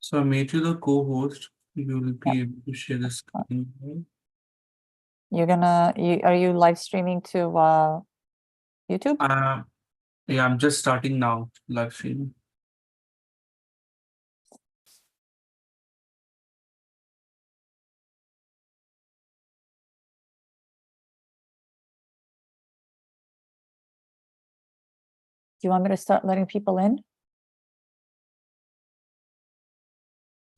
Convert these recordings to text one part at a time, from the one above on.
So I made you the co-host. You will be able to share the screen. Are you live streaming to YouTube? Yeah, I'm just starting now, live streaming. Do you want me to start letting people in?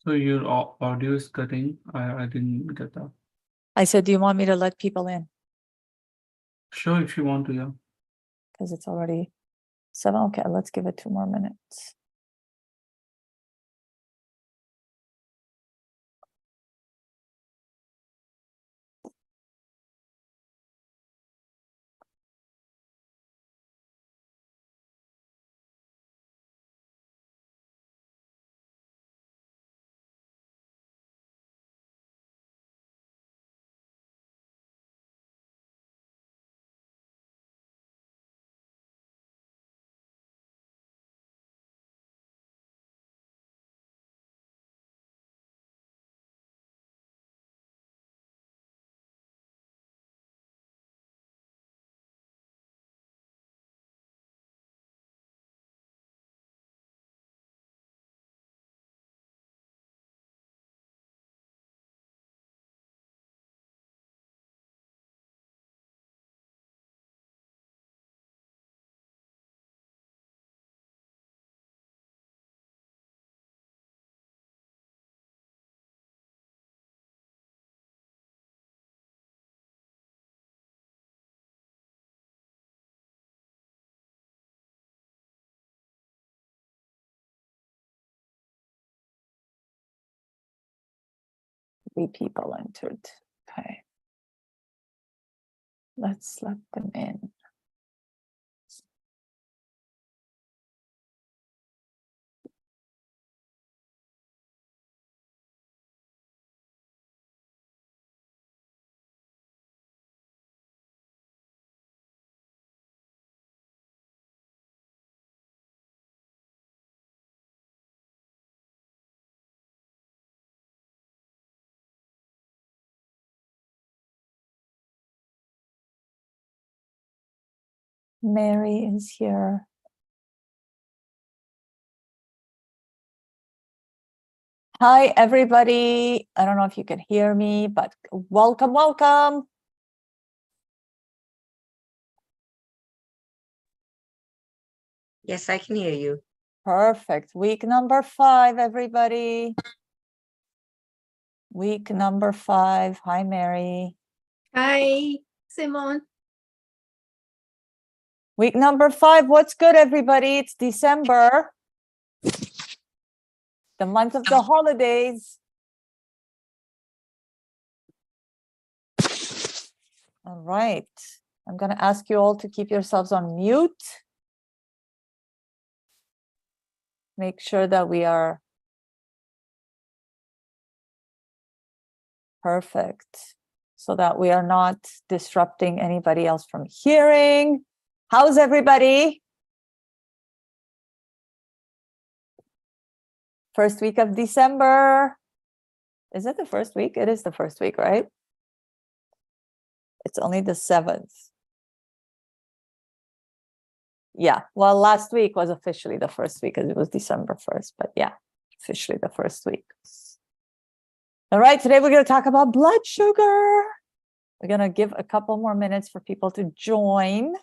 So your audio is cutting. I didn't get that. I said, do you want me to let people in? Sure, if you want to, yeah. Because it's already 7. Okay, let's give it 2 more minutes. Three people entered. Okay. Let's let them in. Mary is here. Hi, everybody. I don't know if you can hear me, but welcome, welcome. Yes, I can hear you. Perfect. Week number 5, everybody. Week number 5. Hi, Mary. Hi, Simone. Week number 5. What's good, everybody? It's December, the month of the holidays. All right. I'm going to ask you all to keep yourselves on mute. Make sure that we are perfect so that we are not disrupting anybody else from hearing. How's everybody? First week of December. Is it the first week? It is the first week, right? It's only the 7th. Yeah, well, last week was officially the first week because it was December 1st, but yeah, officially the first week. All right, today we're going to talk about blood sugar. We're going to give a couple more minutes for people to join.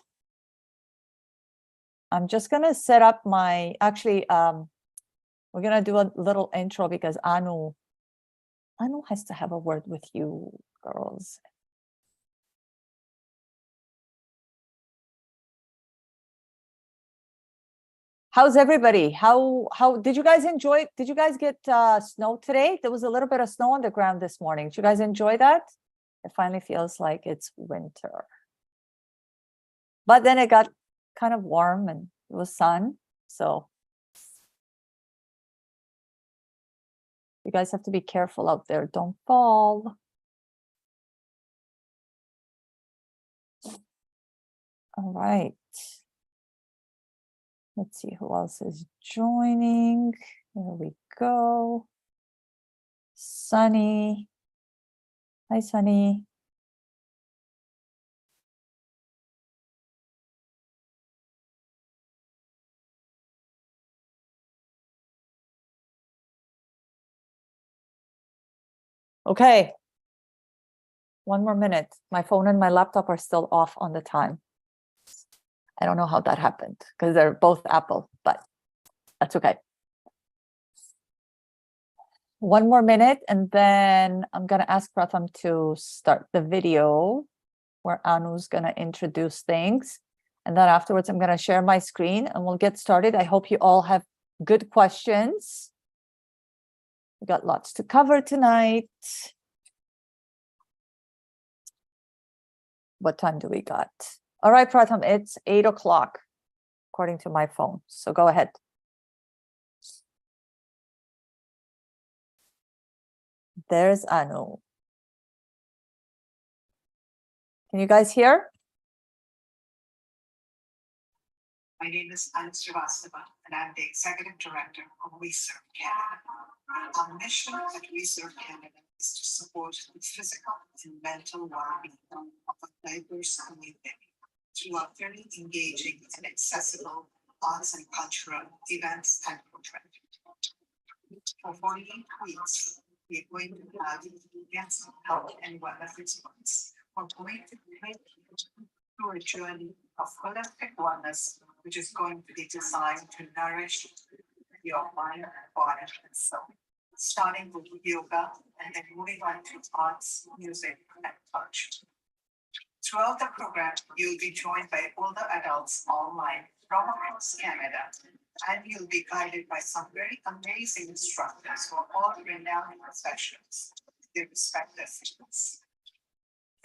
I'm just going to set up my, actually, we're going to do a little intro because Anu has to have a word with you girls. How's everybody? How did you guys enjoy? Did you guys get snow today? There was a little bit of snow on the ground this morning. Did you guys enjoy that? It finally feels like it's winter. But then it got kind of warm and it was sun. So you guys have to be careful out there. Don't fall. All right. Let's see who else is joining. There we go. Sunny. Hi, Sunny. Okay. 1 more minute. My phone and my laptop are still off on the time. I don't know how that happened because they're both Apple, but that's okay. 1 more minute, and then I'm going to ask Pratham to start the video where Anu's going to introduce things. And then afterwards, I'm going to share my screen and we'll get started. I hope you all have good questions. We got lots to cover tonight. What time do we got? All right, Pratham, it's 8 o'clock, according to my phone. So go ahead. There's Anu. Can you guys hear? My name is Anu Srivastava, and I'm the Executive Director of We Serve Canada. Our mission at We Serve Canada is to support the physical and mental well-being of a diverse community through our very engaging and accessible arts and cultural events and programs. For 48 weeks, we are going to have guest health and wellness experts who are going to take you through a journey of holistic wellness, which is going to be designed to nourish your mind, body, and soul. Starting with yoga and then moving on to arts, music, and touch. Throughout the program, you'll be joined by older adults online from across Canada, and you'll be guided by some very amazing instructors who are all renowned professionals in their respective fields.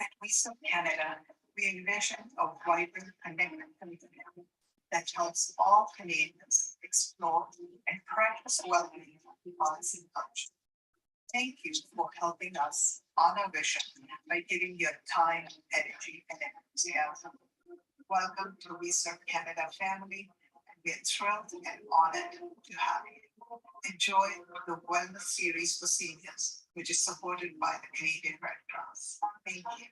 At We Serve Canada, we envision a vibrant, connected community that helps all Canadians explore and practice well-being, arts, and culture. Thank you for helping us on our vision by giving your time, energy, and enthusiasm. Welcome to We Serve Canada family, and we are thrilled and honored to have you. Enjoy the Wellness Series for Seniors, which is supported by the Canadian Red Cross. Thank you.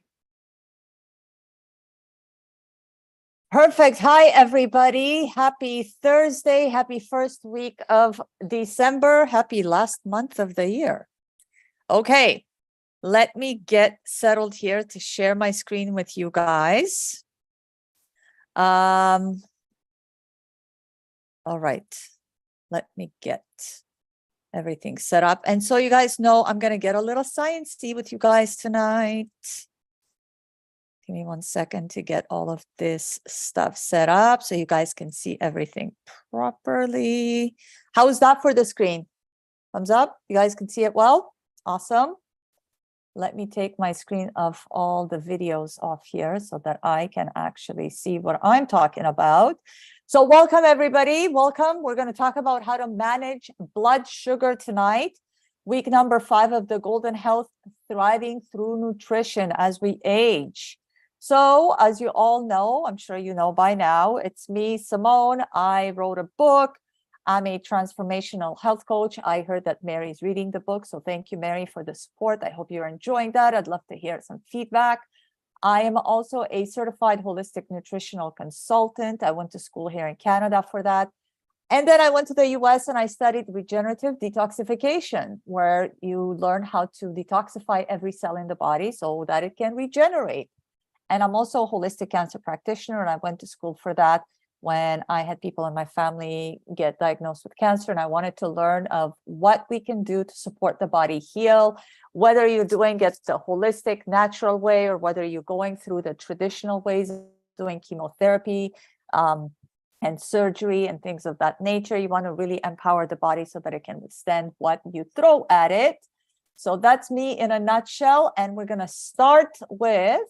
Perfect. Hi, everybody. Happy Thursday. Happy first week of December. Happy last month of the year. Okay, let me get settled here to share my screen with you guys. All right, let me get everything set up. And so you guys know I'm going to get a little sciencey with you guys tonight. Give me 1 second to get all of this stuff set up so you guys can see everything properly. How is that for the screen? Thumbs up? You guys can see it well? Awesome. Let me take my screen of all the videos off here so that I can actually see what I'm talking about. So welcome, everybody. Welcome. We're going to talk about how to manage blood sugar tonight. Week number 5 of the Golden Health, Thriving Through Nutrition as we age. So as you all know, I'm sure you know by now, it's me, Simone. I wrote a book. I'm a transformational health coach. I heard that Mary's reading the book. So thank you, Mary, for the support. I hope you're enjoying that. I'd love to hear some feedback. I am also a certified holistic nutritional consultant. I went to school here in Canada for that. And then I went to the US and I studied regenerative detoxification, where you learn how to detoxify every cell in the body so that it can regenerate. And I'm also a holistic cancer practitioner, and I went to school for that when I had people in my family get diagnosed with cancer, and I wanted to learn of what we can do to support the body heal, whether you're doing it the holistic, natural way, or whether you're going through the traditional ways of doing chemotherapy and surgery and things of that nature. You want to really empower the body so that it can withstand what you throw at it. So that's me in a nutshell. And we're going to start with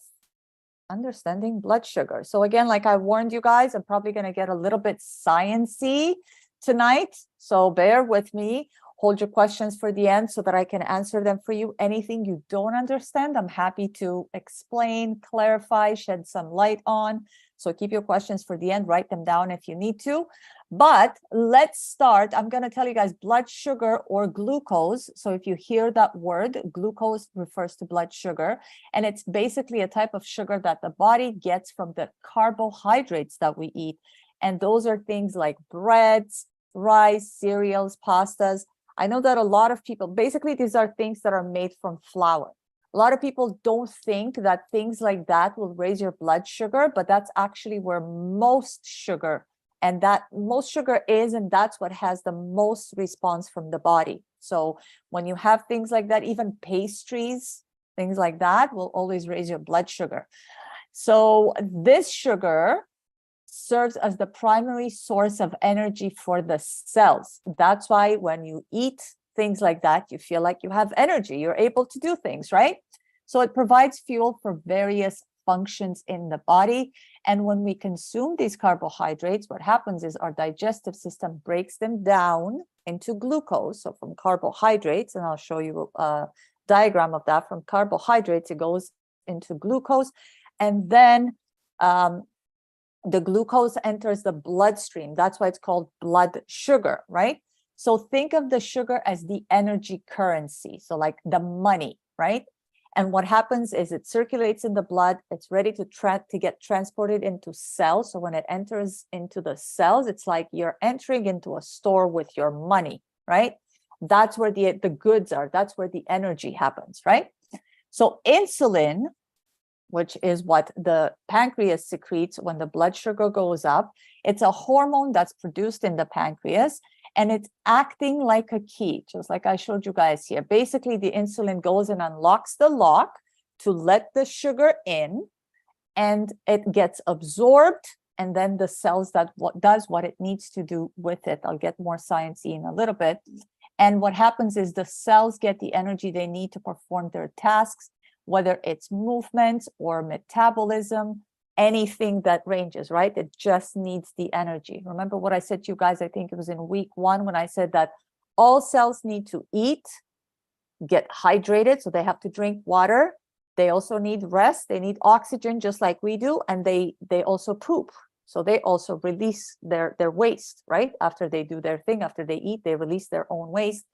understanding blood sugar. So again, like I warned you guys, I'm probably going to get a little bit sciencey tonight. So bear with me. Hold your questions for the end so that I can answer them for you. Anything you don't understand, I'm happy to explain, clarify, shed some light on. So keep your questions for the end, write them down if you need to. But let's start. I'm going to tell you guys blood sugar or glucose. So if you hear that word, glucose refers to blood sugar. And it's basically a type of sugar that the body gets from the carbohydrates that we eat. And those are things like breads, rice, cereals, pastas. I know that a lot of people, basically, these are things that are made from flour. A lot of people don't think that things like that will raise your blood sugar, but that's actually where most sugar and that most sugar is, and that's what has the most response from the body. So when you have things like that, even pastries, things like that will always raise your blood sugar. So this sugar serves as the primary source of energy for the cells. That's why when you eat things like that, you feel like you have energy, you're able to do things, right? So it provides fuel for various functions in the body. And when we consume these carbohydrates, what happens is our digestive system breaks them down into glucose. So from carbohydrates, and I'll show you a diagram of that, from carbohydrates, it goes into glucose. And then the glucose enters the bloodstream. That's why it's called blood sugar, right? So think of the sugar as the energy currency. So like the money, right? And what happens is it circulates in the blood. It's ready to get transported into cells. So when it enters into the cells, it's like you're entering into a store with your money, right? That's where the goods are. That's where the energy happens, right? So insulin, which is what the pancreas secretes when the blood sugar goes up, it's a hormone that's produced in the pancreas, and it's acting like a key, just like I showed you guys here. Basically, the insulin goes and unlocks the lock to let the sugar in, and it gets absorbed, and then the cells does what it needs to do with it. I'll get more sciencey in a little bit. And what happens is the cells get the energy they need to perform their tasks, whether it's movement or metabolism, anything that ranges, right? It just needs the energy. Remember what I said to you guys, I think it was in week 1 when I said that all cells need to eat, get hydrated, so they have to drink water. They also need rest. They need oxygen just like we do. And they also poop. So they also release their waste, right? After they do their thing, after they eat, they release their own waste.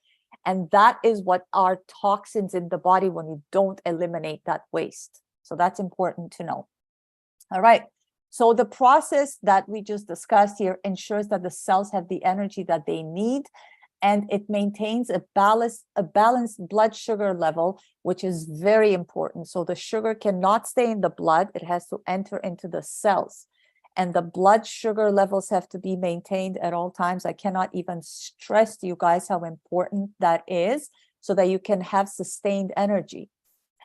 And that is what are toxins in the body when you don't eliminate that waste. So that's important to know. All right. So the process that we just discussed here ensures that the cells have the energy that they need, and it maintains a balanced blood sugar level, which is very important. So the sugar cannot stay in the blood. It has to enter into the cells. And the blood sugar levels have to be maintained at all times. I cannot even stress to you guys how important that is, so that you can have sustained energy.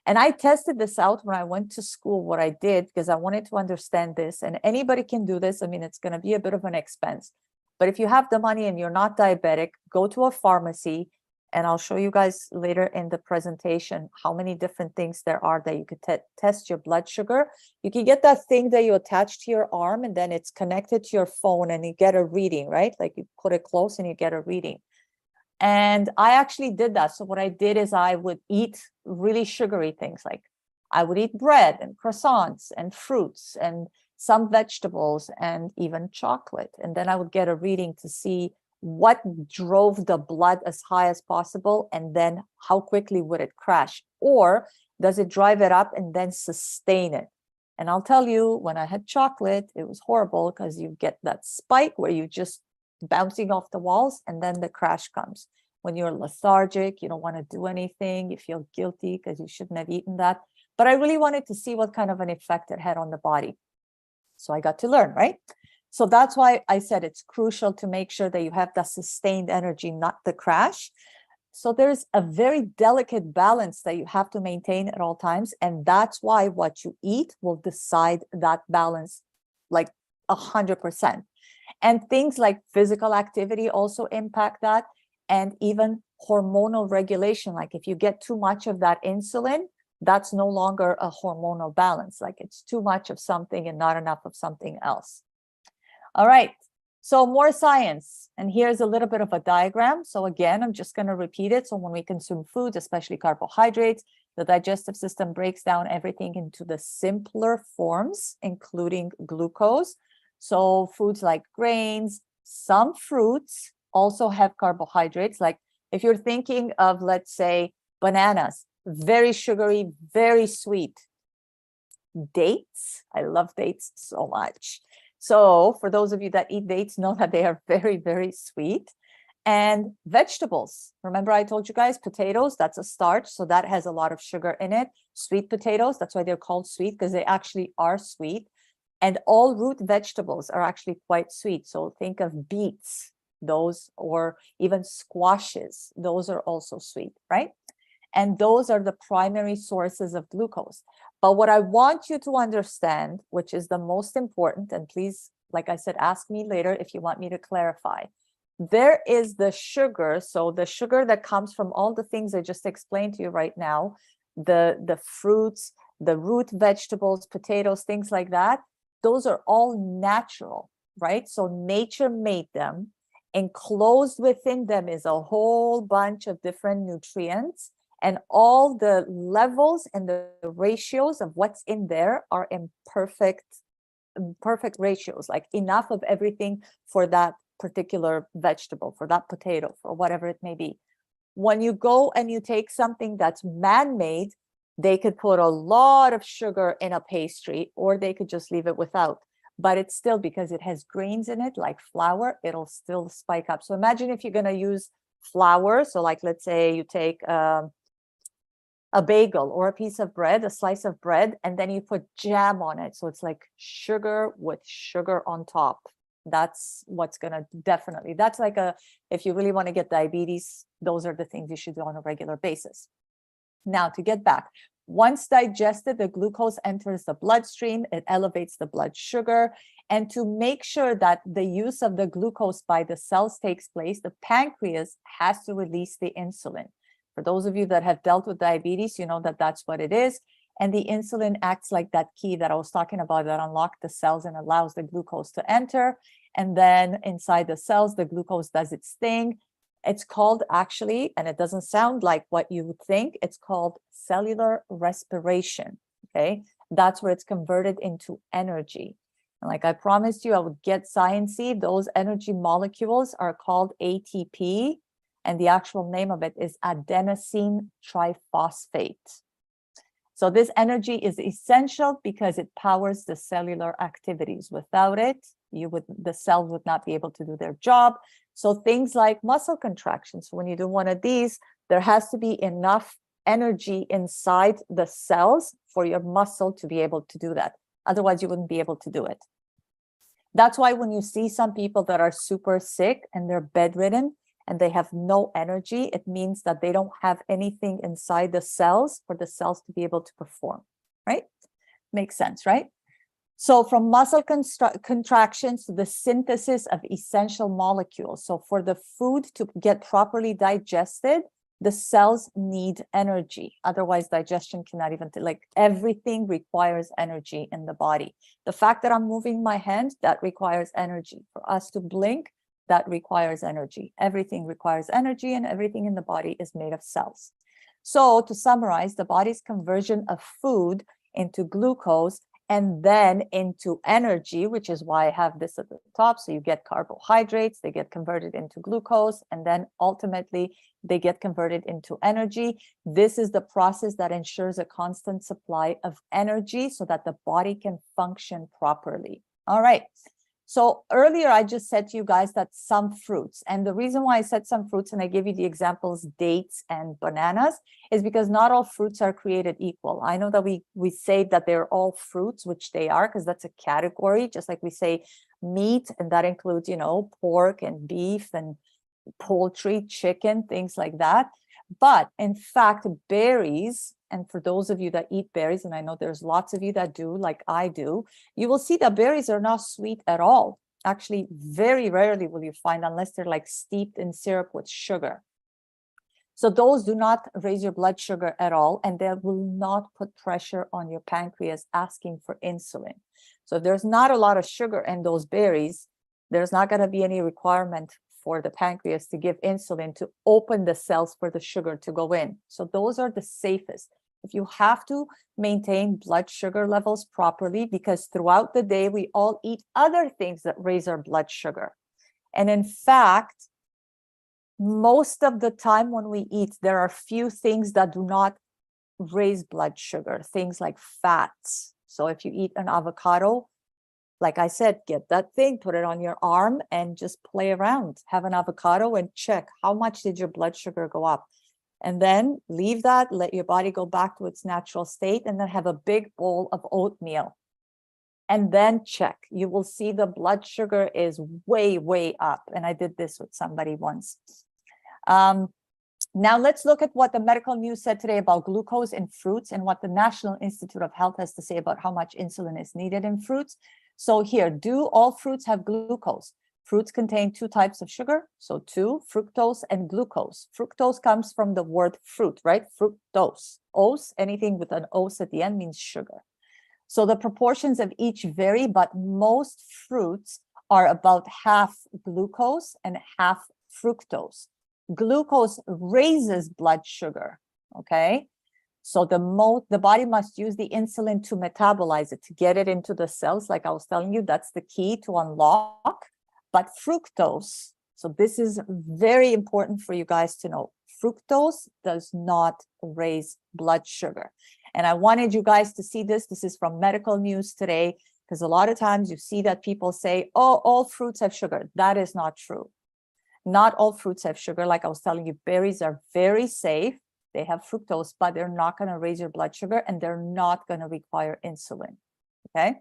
And I tested this out when I went to school, what I did, because I wanted to understand this. And anybody can do this. I mean, it's going to be a bit of an expense. But if you have the money and you're not diabetic, go to a pharmacy. And I'll show you guys later in the presentation how many different things there are that you could test your blood sugar. You can get that thing that you attach to your arm, and then it's connected to your phone, and you get a reading, right? Like you put it close and you get a reading. And I actually did that. So what I did is I would eat really sugary things. Like I would eat bread and croissants and fruits and some vegetables and even chocolate. And then I would get a reading to see what drove the blood as high as possible, and then how quickly would it crash, or does it drive it up and then sustain it? And I'll tell you, when I had chocolate, it was horrible, because you get that spike where you just bouncing off the walls, and then the crash comes. When you're lethargic, you don't want to do anything, you feel guilty because you shouldn't have eaten that. But I really wanted to see what kind of an effect it had on the body. So I got to learn, right? So that's why I said it's crucial to make sure that you have the sustained energy, not the crash. So there's a very delicate balance that you have to maintain at all times. And that's why what you eat will decide that balance like 100%. And things like physical activity also impact that, and even hormonal regulation. Like if you get too much of that insulin, that's no longer a hormonal balance. Like it's too much of something and not enough of something else. All right, so more science. And here's a little bit of a diagram. So again, I'm just going to repeat it. So when we consume foods, especially carbohydrates, the digestive system breaks down everything into the simpler forms, including glucose. So foods like grains, Some fruits also have carbohydrates. Like if you're thinking of, let's say, bananas, very sugary, very sweet. Dates, I love dates so much. So for those of you that eat dates, know that they are very, very sweet. And vegetables, remember I told you guys, potatoes, that's a starch, so that has a lot of sugar in it. Sweet potatoes, that's why they're called sweet, because they actually are sweet. And all root vegetables are actually quite sweet. So think of beets, those, or even squashes, those are also sweet, right? And those are the primary sources of glucose. But what I want you to understand, which is the most important, and please, like I said, ask me later if you want me to clarify. There is the sugar. So the sugar that comes from all the things I just explained to you right now, the fruits, the root vegetables, potatoes, things like that, those are all natural, right? So nature made them. Enclosed within them is a whole bunch of different nutrients, and all the levels and the ratios of what's in there are in perfect ratios, like enough of everything for that particular vegetable, for that potato, for whatever it may be. When you go and you take something that's man-made, they could put a lot of sugar in a pastry, or they could just leave it without. But it's still, because it has grains in it, like flour, it'll still spike up. So imagine if you're going to use flour. So like, let's say you take a bagel or a piece of bread, a slice of bread, and then you put jam on it. So it's like sugar with sugar on top. That's what's going to definitely, that's like if you really want to get diabetes, those are the things you should do on a regular basis. Now, to get back, once digested, the glucose enters the bloodstream, it elevates the blood sugar. And to make sure that the use of the glucose by the cells takes place, the pancreas has to release the insulin. For those of you that have dealt with diabetes, you know that that's what it is. And the insulin acts like that key that I was talking about that unlocks the cells and allows the glucose to enter. And then inside the cells, the glucose does its thing. It's called, actually, and it doesn't sound like what you would think, it's called cellular respiration, okay? That's where it's converted into energy. And like I promised you, I would get sciencey. Those energy molecules are called ATP, and the actual name of it is adenosine triphosphate. So this energy is essential because it powers the cellular activities. Without it, the cells would not be able to do their job. So things like muscle contractions, when you do one of these, there has to be enough energy inside the cells for your muscle to be able to do that. Otherwise, you wouldn't be able to do it. That's why when you see some people that are super sick and they're bedridden and they have no energy, it means that they don't have anything inside the cells for the cells to be able to perform, right? Makes sense, right? So from muscle contractions to the synthesis of essential molecules. So for the food to get properly digested, the cells need energy. Otherwise, digestion cannot even, like everything requires energy in the body. The fact that I'm moving my hand, that requires energy. For us to blink, that requires energy. Everything requires energy, and everything in the body is made of cells. So to summarize, the body's conversion of food into glucose and then into energy, which is why I have this at the top. So you get carbohydrates, they get converted into glucose, and then ultimately they get converted into energy. This is the process that ensures a constant supply of energy so that the body can function properly. All right. So earlier I just said to you guys that some fruits, and the reason why I said some fruits and I gave you the examples dates and bananas is because not all fruits are created equal. I know that we say that they're all fruits, which they are, because that's a category, just like we say meat, and that includes, you know, pork and beef and poultry, chicken, things like that. But in fact, berries, and for those of you that eat berries, and I know there's lots of you that do, like I do, you will see that berries are not sweet at all. Actually, very rarely will you find, unless they're like steeped in syrup with sugar. So those do not raise your blood sugar at all, and they will not put pressure on your pancreas asking for insulin. So if there's not a lot of sugar in those berries, there's not going to be any requirement for the pancreas to give insulin to open the cells for the sugar to go in. So those are the safest. If you have to maintain blood sugar levels properly, because throughout the day, we all eat other things that raise our blood sugar. And in fact, most of the time when we eat, there are few things that do not raise blood sugar, things like fats. So if you eat an avocado, like I said, get that thing, put it on your arm and just play around. Have an avocado and check how much did your blood sugar go up. And then leave that, let your body go back to its natural state, and then have a big bowl of oatmeal. And then check. You will see the blood sugar is way, way up. And I did this with somebody once. Now let's look at what the medical news said today about glucose in fruits and what the National Institute of Health has to say about how much insulin is needed in fruits. So here, do all fruits have glucose? Fruits contain two types of sugar. So two, fructose and glucose. Fructose comes from the word fruit, right? Fructose. Os, anything with an os at the end means sugar. So the proportions of each vary, but most fruits are about half glucose and half fructose. Glucose raises blood sugar, okay? So the body must use the insulin to metabolize it, to get it into the cells. Like I was telling you, that's the key to unlock. But fructose, so this is very important for you guys to know. Fructose does not raise blood sugar. And I wanted you guys to see this. This is from medical news today, because a lot of times you see that people say, oh, all fruits have sugar. That is not true. Not all fruits have sugar. Like I was telling you, berries are very safe. They have fructose, but they're not going to raise your blood sugar and they're not going to require insulin. Okay.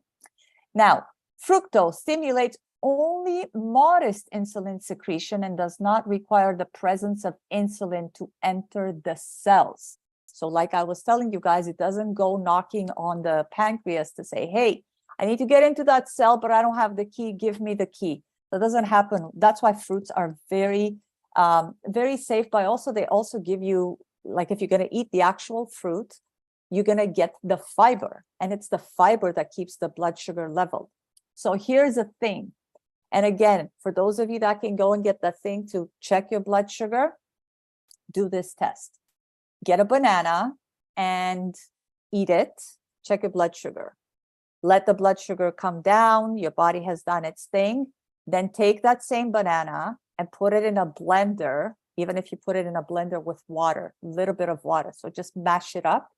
Now, fructose stimulates only modest insulin secretion and does not require the presence of insulin to enter the cells. So like I was telling you guys, it doesn't go knocking on the pancreas to say, hey, I need to get into that cell, but I don't have the key. Give me the key. That doesn't happen. That's why fruits are very, very safe. But also, they also give you, like if you're going to eat the actual fruit, you're going to get the fiber. And it's the fiber that keeps the blood sugar level. So here's the thing. And again, for those of you that can go and get the thing to check your blood sugar, do this test. Get a banana and eat it. Check your blood sugar. Let the blood sugar come down. Your body has done its thing. Then take that same banana and put it in a blender, even if you put it in a blender with water, a little bit of water. So just mash it up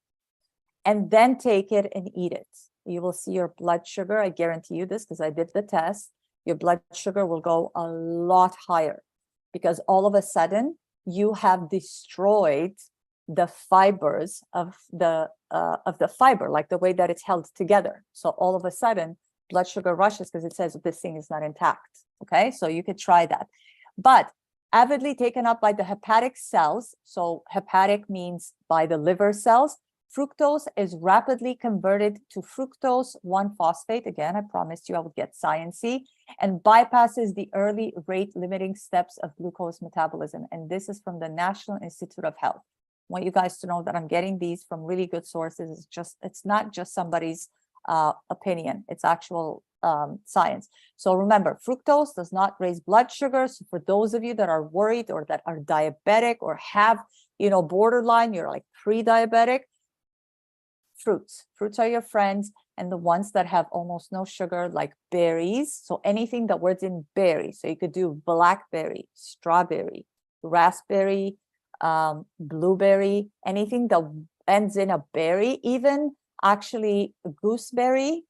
and then take it and eat it. You will see your blood sugar. I guarantee you this because I did the test. Your blood sugar will go a lot higher because all of a sudden you have destroyed the fibers of the fiber, like the way that it's held together. So all of a sudden blood sugar rushes because it says this thing is not intact. Okay, so you could try that. But avidly taken up by the hepatic cells, so hepatic means by the liver cells, fructose is rapidly converted to fructose 1-phosphate. Again, I promised you I would get sciencey, and bypasses the early rate limiting steps of glucose metabolism. And this is from the National Institute of Health. I want you guys to know that I'm getting these from really good sources. It's not just somebody's opinion, it's actual science. So remember, fructose does not raise blood sugar. So for those of you that are worried or that are diabetic or have, borderline, you're like pre-diabetic, fruits are your friends. And the ones that have almost no sugar, like berries. So anything that works in berry. So you could do blackberry, strawberry, raspberry, blueberry, anything that ends in a berry, even actually gooseberry,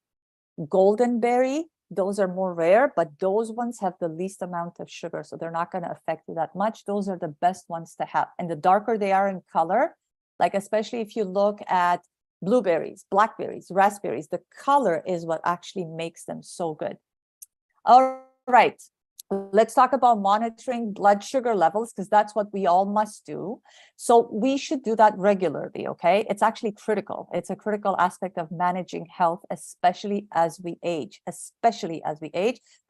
goldenberry, those are more rare, but those ones have the least amount of sugar, so they're not going to affect you that much. Those are the best ones to have. And the darker they are in color, like especially if you look at blueberries, blackberries, raspberries, the color is what actually makes them so good. All right. Let's talk about monitoring blood sugar levels, because that's what we all must do. So we should do that regularly, okay? It's actually critical. It's a critical aspect of managing health, especially as we age, because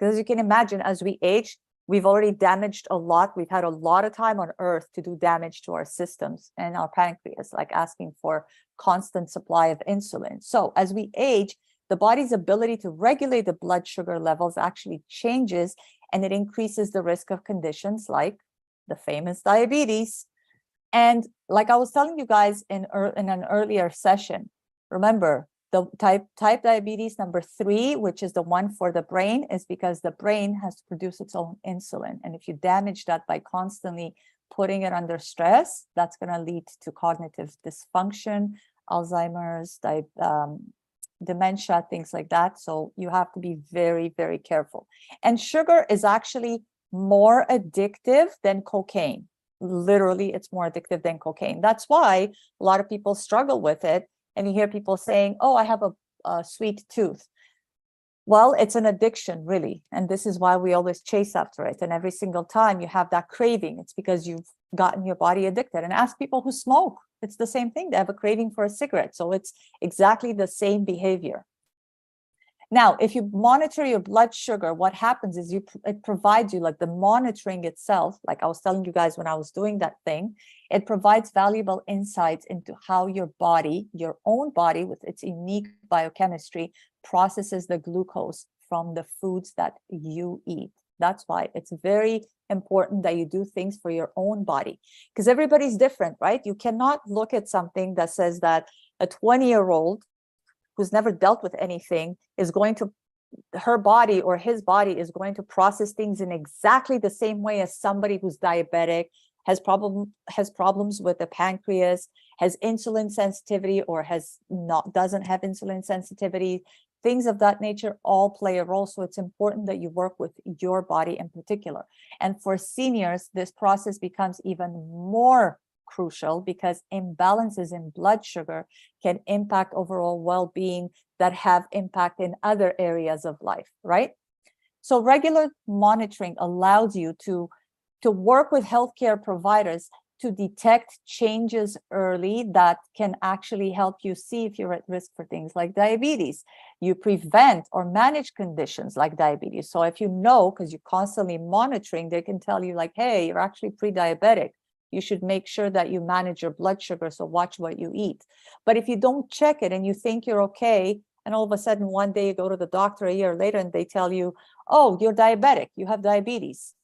as you can imagine, as we age, we've already damaged a lot. We've had a lot of time on earth to do damage to our systems and our pancreas, like asking for constant supply of insulin. So as we age, the body's ability to regulate the blood sugar levels actually changes, and it increases the risk of conditions like the famous diabetes. And like I was telling you guys in an earlier session, remember, The type diabetes number 3, which is the one for the brain, is because the brain has to produce its own insulin. And if you damage that by constantly putting it under stress, that's going to lead to cognitive dysfunction, Alzheimer's, dementia, things like that. So you have to be very, very careful. And sugar is actually more addictive than cocaine. Literally, it's more addictive than cocaine. That's why a lot of people struggle with it. And you hear people saying, oh, I have a sweet tooth. Well, it's an addiction, really. And this is why we always chase after it. And every single time you have that craving, it's because you've gotten your body addicted. And ask people who smoke. It's the same thing. They have a craving for a cigarette. So it's exactly the same behavior. Now, if you monitor your blood sugar, what happens is it provides you, like the monitoring itself, like I was telling you guys when I was doing that thing, it provides valuable insights into how your body, your own body with its unique biochemistry, processes the glucose from the foods that you eat. That's why it's very important that you do things for your own body, because everybody's different, right? You cannot look at something that says that a 20-year-old who's never dealt with anything is going to, her body or his body is going to process things in exactly the same way as somebody who's diabetic, has problems with the pancreas, has insulin sensitivity, or doesn't have insulin sensitivity. Things of that nature all play a role. So it's important that you work with your body in particular. And for seniors, this process becomes even more crucial because imbalances in blood sugar can impact overall well-being that have impact in other areas of life, right? So regular monitoring allows you to work with healthcare providers to detect changes early that can actually help you see if you're at risk for things like diabetes. You prevent or manage conditions like diabetes. So if you know, because you're constantly monitoring, they can tell you like, hey, you're actually pre-diabetic. You should make sure that you manage your blood sugar, so watch what you eat. But if you don't check it and you think you're okay, and all of a sudden one day you go to the doctor a year later and they tell you, oh, you're diabetic, you have diabetes.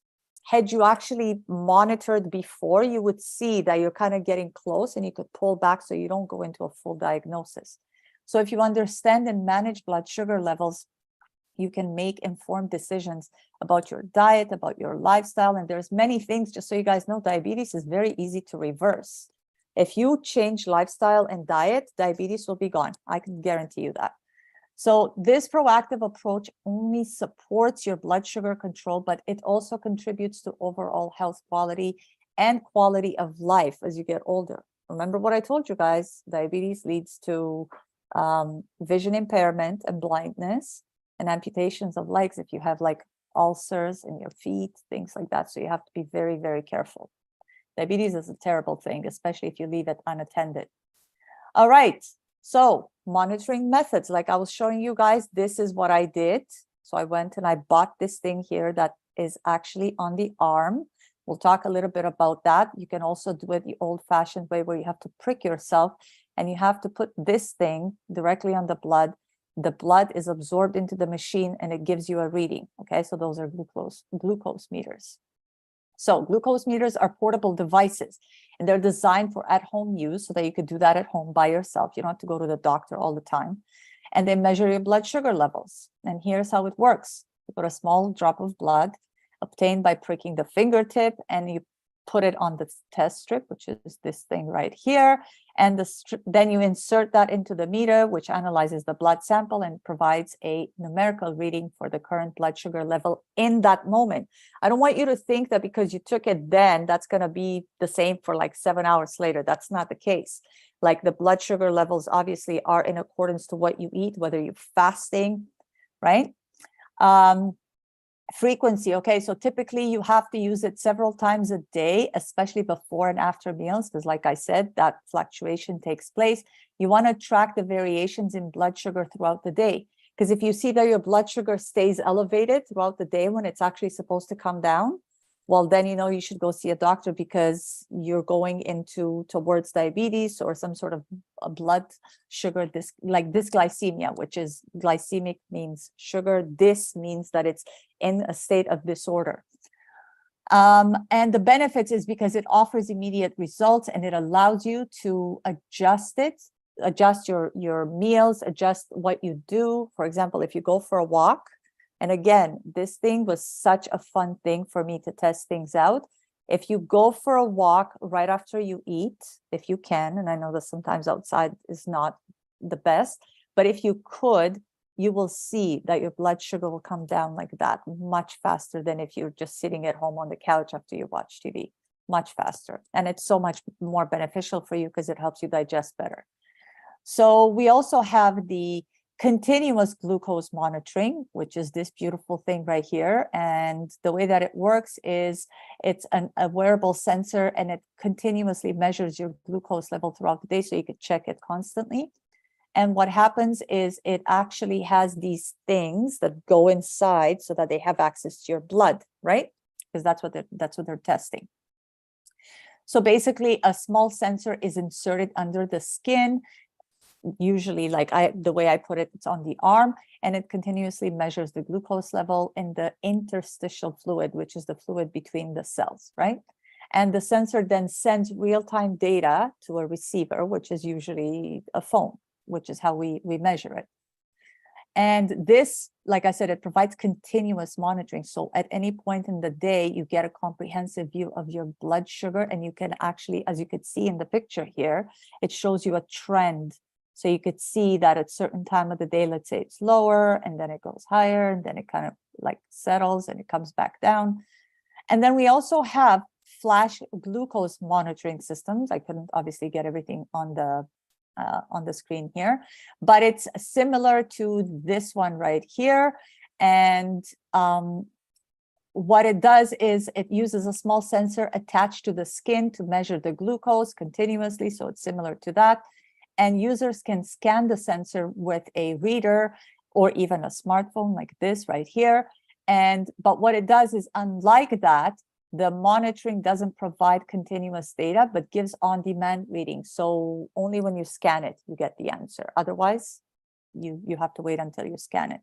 Had you actually monitored before, you would see that you're kind of getting close and you could pull back so you don't go into a full diagnosis. So if you understand and manage blood sugar levels, you can make informed decisions about your diet, about your lifestyle. And there's many things, just so you guys know, diabetes is very easy to reverse. If you change lifestyle and diet, diabetes will be gone. I can guarantee you that. So this proactive approach only supports your blood sugar control, but it also contributes to overall health quality and quality of life as you get older. Remember what I told you guys, diabetes leads to vision impairment and blindness and amputations of legs if you have like ulcers in your feet, things like that. So you have to be very, very careful. Diabetes is a terrible thing, especially if you leave it unattended. All right. So monitoring methods, like I was showing you guys, this is what I did. So I went and I bought this thing here that is actually on the arm. We'll talk a little bit about that. You can also do it the old-fashioned way where you have to prick yourself and you have to put this thing directly on the blood. The blood is absorbed into the machine and it gives you a reading. Okay, so those are glucose meters. So glucose meters are portable devices and they're designed for at-home use so that you could do that at home by yourself. You don't have to go to the doctor all the time. And they measure your blood sugar levels. And here's how it works. You put a small drop of blood obtained by pricking the fingertip and you put it on the test strip, which is this thing right here. And then you insert that into the meter, which analyzes the blood sample and provides a numerical reading for the current blood sugar level in that moment. I don't want you to think that because you took it then, that's going to be the same for like 7 hours later. That's not the case. Like the blood sugar levels obviously are in accordance to what you eat, whether you're fasting, right? Frequency. Okay, so typically you have to use it several times a day, especially before and after meals, because like I said, that fluctuation takes place. You want to track the variations in blood sugar throughout the day, because if you see that your blood sugar stays elevated throughout the day when it's actually supposed to come down, well, then you know you should go see a doctor because you're going towards diabetes or some sort of a blood sugar dysglycemia, which is glycemic means sugar. This means that it's in a state of disorder. And the benefits is because it offers immediate results and it allows you to adjust it adjust your meals, adjust what you do. For example, if you go for a walk, and again, this thing was such a fun thing for me to test things out. If you go for a walk right after you eat, if you can, and I know that sometimes outside is not the best, but if you could, you will see that your blood sugar will come down like that much faster than if you're just sitting at home on the couch after you watch TV, much faster. And it's so much more beneficial for you because it helps you digest better. So we also have the continuous glucose monitoring, which is this beautiful thing right here. And the way that it works is it's a wearable sensor, and it continuously measures your glucose level throughout the day, so you could check it constantly. And what happens is it actually has these things that go inside so that they have access to your blood, right? Because that's what they're testing. So basically, a small sensor is inserted under the skin. Usually, the way I put it, it's on the arm, and it continuously measures the glucose level in the interstitial fluid, which is the fluid between the cells, right? And the sensor then sends real-time data to a receiver, which is usually a phone, which is how we measure it. And this, like I said, it provides continuous monitoring. So at any point in the day, you get a comprehensive view of your blood sugar, and you can actually, as you could see in the picture here, it shows you a trend. So you could see that at certain time of the day, let's say it's lower, and then it goes higher, and then it kind of like settles and it comes back down. And then we also have flash glucose monitoring systems. I couldn't obviously get everything on the screen here, but it's similar to this one right here. And what it does is it uses a small sensor attached to the skin to measure the glucose continuously. So it's similar to that. And users can scan the sensor with a reader or even a smartphone like this right here. But what it does is, unlike that, the monitoring doesn't provide continuous data, but gives on-demand readings. So only when you scan it, you get the answer. Otherwise, you have to wait until you scan it.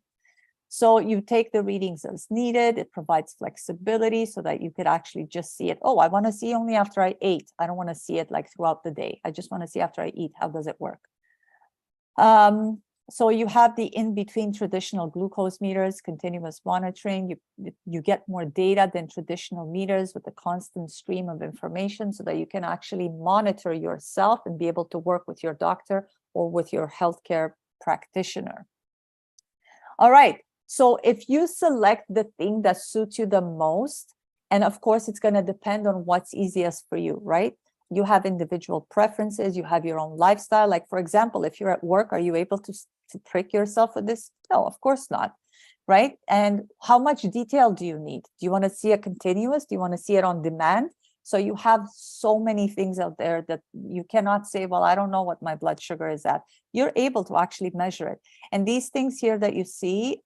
So you take the readings as needed. It provides flexibility so that you could actually just see it. Oh, I want to see only after I ate. I don't want to see it like throughout the day. I just want to see after I eat. How does it work? So you have the in-between traditional glucose meters, continuous monitoring. You get more data than traditional meters with a constant stream of information so that you can actually monitor yourself and be able to work with your doctor or with your healthcare practitioner. All right. So if you select the thing that suits you the most, and of course, it's going to depend on what's easiest for you, right? You have individual preferences, you have your own lifestyle. Like, for example, if you're at work, are you able to trick yourself with this? No, of course not, right? And how much detail do you need? Do you want to see it continuous? Do you want to see it on demand? So you have so many things out there that you cannot say, well, I don't know what my blood sugar is at. You're able to actually measure it. And these things here that you see,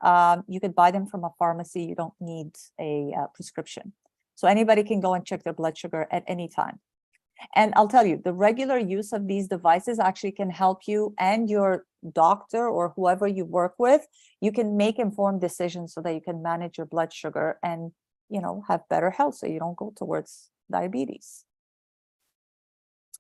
you could buy them from a pharmacy. You don't need a prescription. So anybody can go and check their blood sugar at any time. And I'll tell you, the regular use of these devices actually can help you and your doctor or whoever you work with. You can make informed decisions so that you can manage your blood sugar and, have better health so you don't go towards diabetes.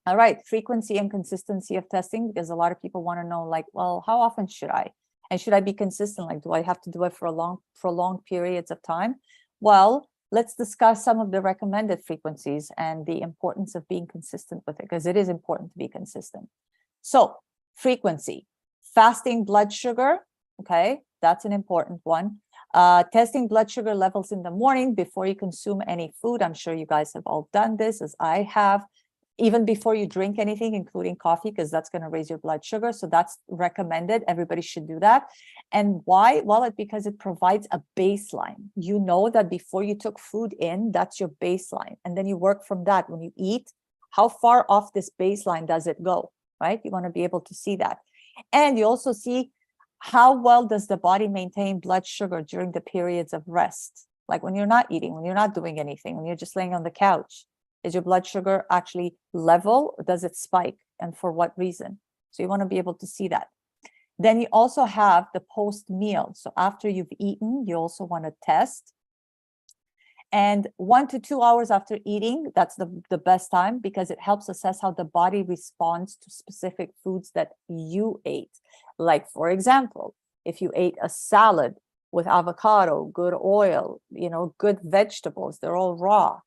All right, frequency and consistency of testing, because a lot of people want to know, like, well, how often should I? And should I be consistent? Like, do I have to do it for long periods of time? Well, let's discuss some of the recommended frequencies and the importance of being consistent with it, because it is important to be consistent. So frequency, fasting blood sugar, okay, that's an important one. Testing blood sugar levels in the morning before you consume any food. I'm sure you guys have all done this, as I have, even before you drink anything, including coffee, because that's going to raise your blood sugar. So that's recommended. Everybody should do that. And why? Well, because it provides a baseline. You know that before you took food in, that's your baseline. And then you work from that. When you eat, how far off this baseline does it go, right? You want to be able to see that. And you also see how well does the body maintain blood sugar during the periods of rest? Like when you're not eating, when you're not doing anything, when you're just laying on the couch. Is your blood sugar actually level, or does it spike? And for what reason? So you want to be able to see that. Then you also have the post meal. So after you've eaten, you also want to test. And 1 to 2 hours after eating, that's the best time, because it helps assess how the body responds to specific foods that you ate. Like, for example, if you ate a salad with avocado, good oil, good vegetables, they're all raw.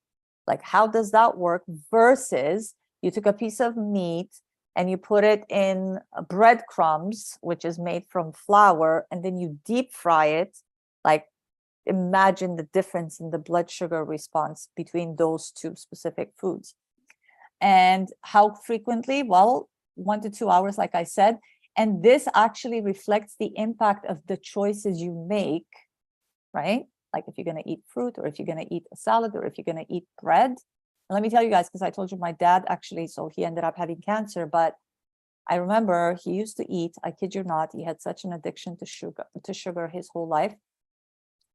Like, how does that work versus you took a piece of meat and you put it in breadcrumbs, which is made from flour, and then you deep fry it. Like, imagine the difference in the blood sugar response between those two specific foods. And how frequently? Well, 1 to 2 hours, like I said. And this actually reflects the impact of the choices you make, right? Like if you're going to eat fruit, or if you're going to eat a salad, or if you're going to eat bread. And let me tell you guys, because I told you my dad actually, so he ended up having cancer, but I remember he used to eat, I kid you not, he had such an addiction to sugar his whole life.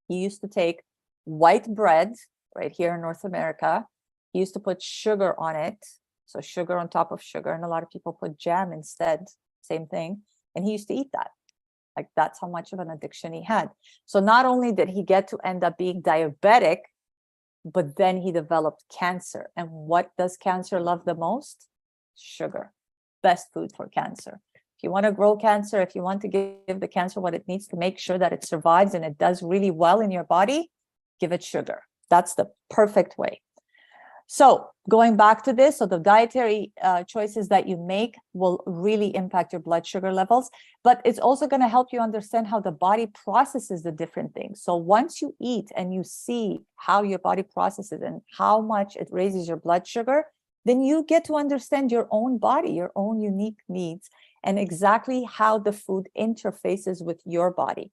He used to take white bread right here in North America. He used to put sugar on it. So sugar on top of sugar. And a lot of people put jam instead, same thing. And he used to eat that. Like, that's how much of an addiction he had. So not only did he get to end up being diabetic, but then he developed cancer. And what does cancer love the most? Sugar. Best food for cancer. If you want to grow cancer, if you want to give the cancer what it needs to make sure that it survives and it does really well in your body, give it sugar. That's the perfect way. So going back to this, so the dietary choices that you make will really impact your blood sugar levels, but it's also going to help you understand how the body processes the different things. So once you eat and you see how your body processes and how much it raises your blood sugar, then you get to understand your own body, your own unique needs, and exactly how the food interfaces with your body.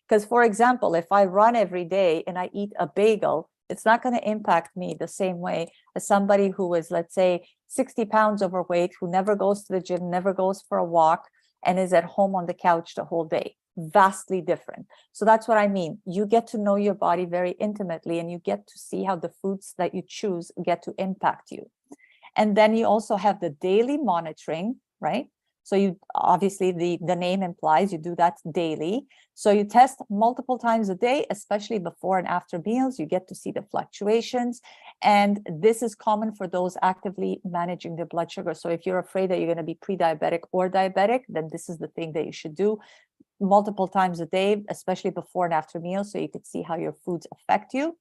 Because, for example, if I run every day and I eat a bagel, it's not going to impact me the same way as somebody who is, let's say, 60 pounds overweight, who never goes to the gym, never goes for a walk, and is at home on the couch the whole day. Vastly different. So that's what I mean. You get to know your body very intimately, and you get to see how the foods that you choose get to impact you. And then you also have the daily monitoring, right? So you obviously, the name implies you do that daily. So you test multiple times a day, especially before and after meals. You get to see the fluctuations. And this is common for those actively managing their blood sugar. So if you're afraid that you're going to be pre-diabetic or diabetic, then this is the thing that you should do multiple times a day, especially before and after meals, so you could see how your foods affect you.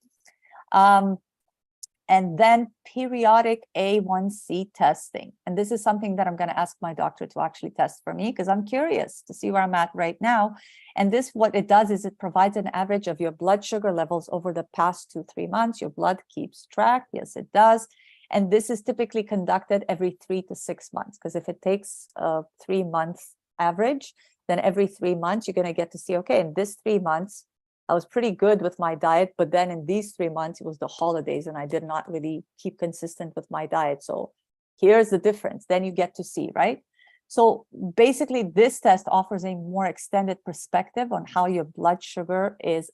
And then periodic A1C testing. And this is something that I'm going to ask my doctor to actually test for me, because I'm curious to see where I'm at right now. And this, what it does is it provides an average of your blood sugar levels over the past 2-3 months. Your blood keeps track. Yes, it does. And this is typically conducted every 3 to 6 months, because if it takes a 3-month average, then every 3 months, you're going to get to see, okay, in this 3 months, I was pretty good with my diet, but then in these 3 months, it was the holidays and I did not really keep consistent with my diet. So here's the difference. Then you get to see, right? So basically, this test offers a more extended perspective on how your blood sugar is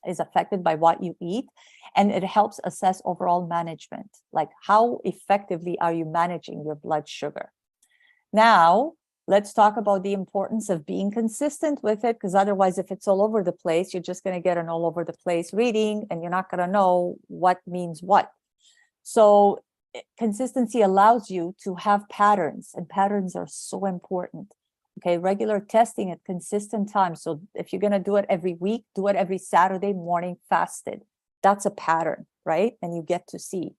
affected by what you eat. And it helps assess overall management, like how effectively are you managing your blood sugar? Now, let's talk about the importance of being consistent with it, because otherwise, if it's all over the place, you're just going to get an all over the place reading and you're not going to know what means what. So consistency allows you to have patterns, and patterns are so important. Okay, regular testing at consistent times. So if you're going to do it every week, do it every Saturday morning fasted. That's a pattern, right? And you get to see.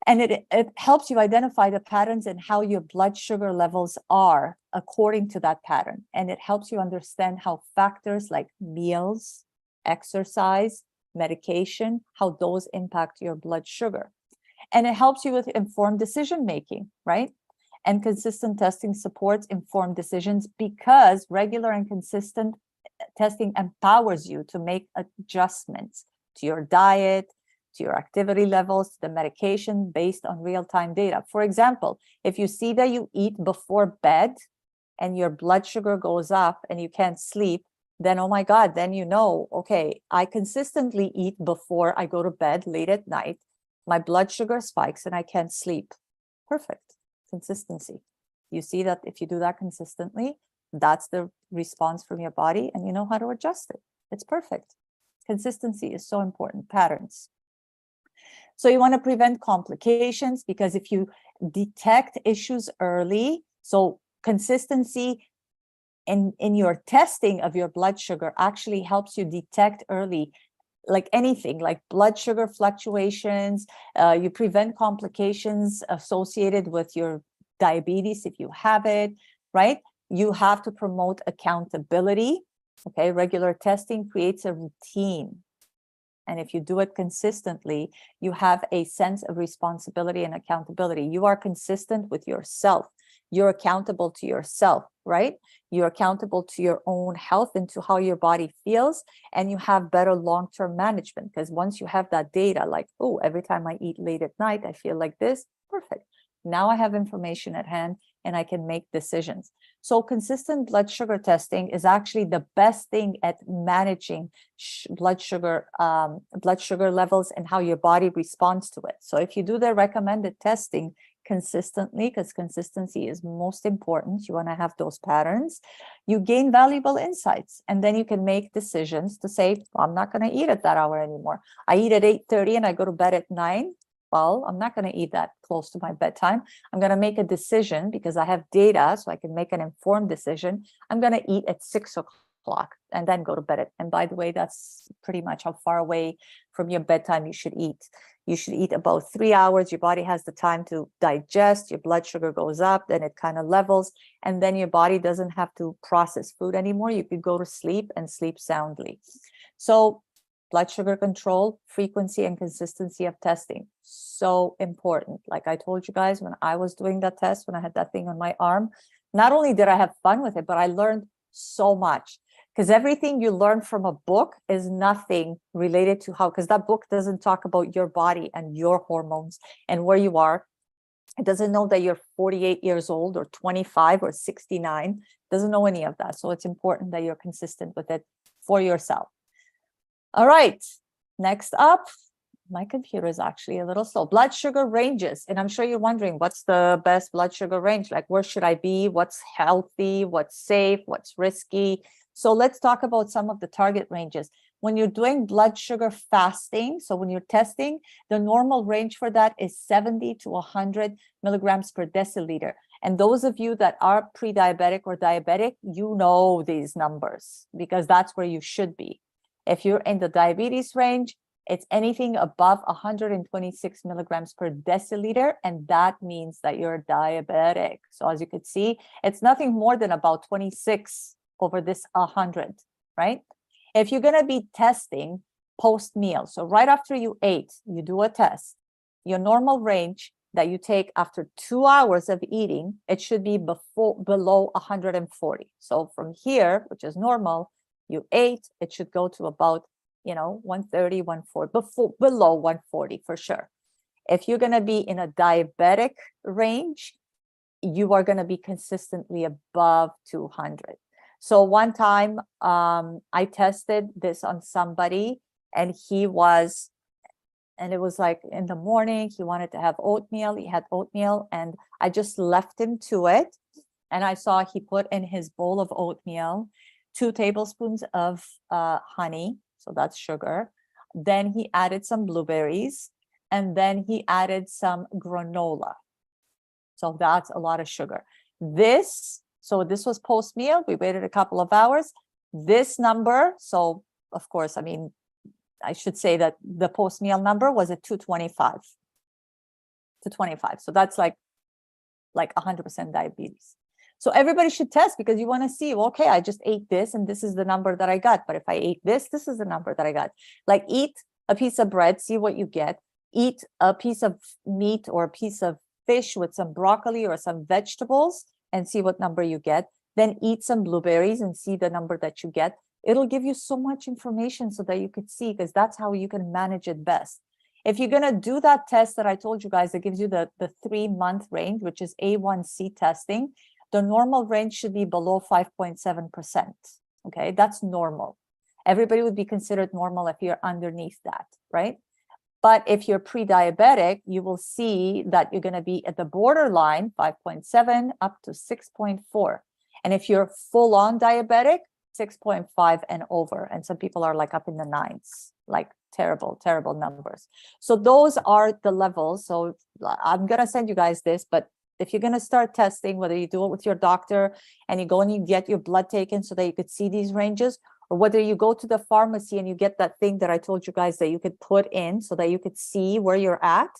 And it helps you identify the patterns and how your blood sugar levels are according to that pattern. And it helps you understand how factors like meals, exercise, medication, how those impact your blood sugar. And it helps you with informed decision making, right? And consistent testing supports informed decisions, because regular and consistent testing empowers you to make adjustments to your diet, to your activity levels, to the medication based on real-time data. For example, if you see that you eat before bed and your blood sugar goes up and you can't sleep, then, oh my God, then you know, okay, I consistently eat before I go to bed late at night. My blood sugar spikes and I can't sleep. Perfect. Consistency. You see that if you do that consistently, that's the response from your body and you know how to adjust it. It's perfect. Consistency is so important, patterns. So you want to prevent complications, because if you detect issues early, so consistency in your testing of your blood sugar actually helps you detect early, like anything, like blood sugar fluctuations. You prevent complications associated with your diabetes if you have it, right? You have to promote accountability. Okay, regular testing creates a routine. And if you do it consistently, you have a sense of responsibility and accountability. You are consistent with yourself. You're accountable to yourself, right? You're accountable to your own health and to how your body feels. And you have better long-term management, because once you have that data, like, oh, every time I eat late at night, I feel like this, perfect. Now I have information at hand and I can make decisions. So consistent blood sugar testing is actually the best thing at managing blood sugar levels and how your body responds to it. So if you do the recommended testing consistently, because consistency is most important, you want to have those patterns, you gain valuable insights, and then you can make decisions to say, well, I'm not going to eat at that hour anymore. I eat at 8:30 and I go to bed at 9. Well, I'm not going to eat that close to my bedtime. I'm going to make a decision because I have data, so I can make an informed decision. I'm going to eat at 6 o'clock and then go to bed. And by the way, that's pretty much how far away from your bedtime you should eat. You should eat about 3 hours. Your body has the time to digest. Your blood sugar goes up, then it kind of levels, and then your body doesn't have to process food anymore. You could go to sleep and sleep soundly. So blood sugar control, frequency and consistency of testing, so important. Like I told you guys, when I was doing that test, when I had that thing on my arm, not only did I have fun with it, but I learned so much, because everything you learn from a book is nothing related to how, because that book doesn't talk about your body and your hormones and where you are. It doesn't know that you're 48 years old or 25 or 69. It doesn't know any of that. So it's important that you're consistent with it for yourself. All right, next up, my computer is actually a little slow. Blood sugar ranges. And I'm sure you're wondering, what's the best blood sugar range? Like, where should I be? What's healthy? What's safe? What's risky? So let's talk about some of the target ranges. When you're doing blood sugar fasting, so when you're testing, the normal range for that is 70 to 100 milligrams per deciliter. And those of you that are pre-diabetic or diabetic, you know these numbers, because that's where you should be. If you're in the diabetes range, it's anything above 126 milligrams per deciliter, and that means that you're diabetic. So as you could see, it's nothing more than about 26 over this 100, right? If you're going to be testing post-meal, so right after you ate, you do a test, your normal range that you take after 2 hours of eating, it should be below 140. So from here, which is normal, you ate, it should go to about, 130, 140, below 140 for sure. If you're going to be in a diabetic range, you are going to be consistently above 200. So one time I tested this on somebody, and it was like in the morning, he wanted to have oatmeal. He had oatmeal, and I just left him to it. And I saw he put in his bowl of oatmeal 2 tablespoons of honey, so that's sugar. Then he added some blueberries, and then he added some granola. So that's a lot of sugar. This was post-meal. We waited a couple of hours. This number, so of course, I should say that the post-meal number was at 225. So that's like 100% diabetes. So everybody should test, because you want to see, well, okay, I just ate this and this is the number that I got. But if I ate this, this is the number that I got. Like, eat a piece of bread, see what you get. Eat a piece of meat or a piece of fish with some broccoli or some vegetables and see what number you get. Then eat some blueberries and see the number that you get. It'll give you so much information so that you could see, because that's how you can manage it best. If you're going to do that test that I told you guys, that gives you the 3-month range, which is A1C testing, the normal range should be below 5.7%. Okay, that's normal. Everybody would be considered normal if you're underneath that, right? But if you're pre-diabetic, you will see that you're going to be at the borderline, 5.7 up to 6.4. And if you're full-on diabetic, 6.5 and over, and some people are like up in the 9s, like terrible numbers. So those are the levels. So I'm gonna send you guys this, but if you're gonna start testing, whether you do it with your doctor and you go and you get your blood taken so that you could see these ranges, or whether you go to the pharmacy and you get that thing that I told you guys that you could put in so that you could see where you're at,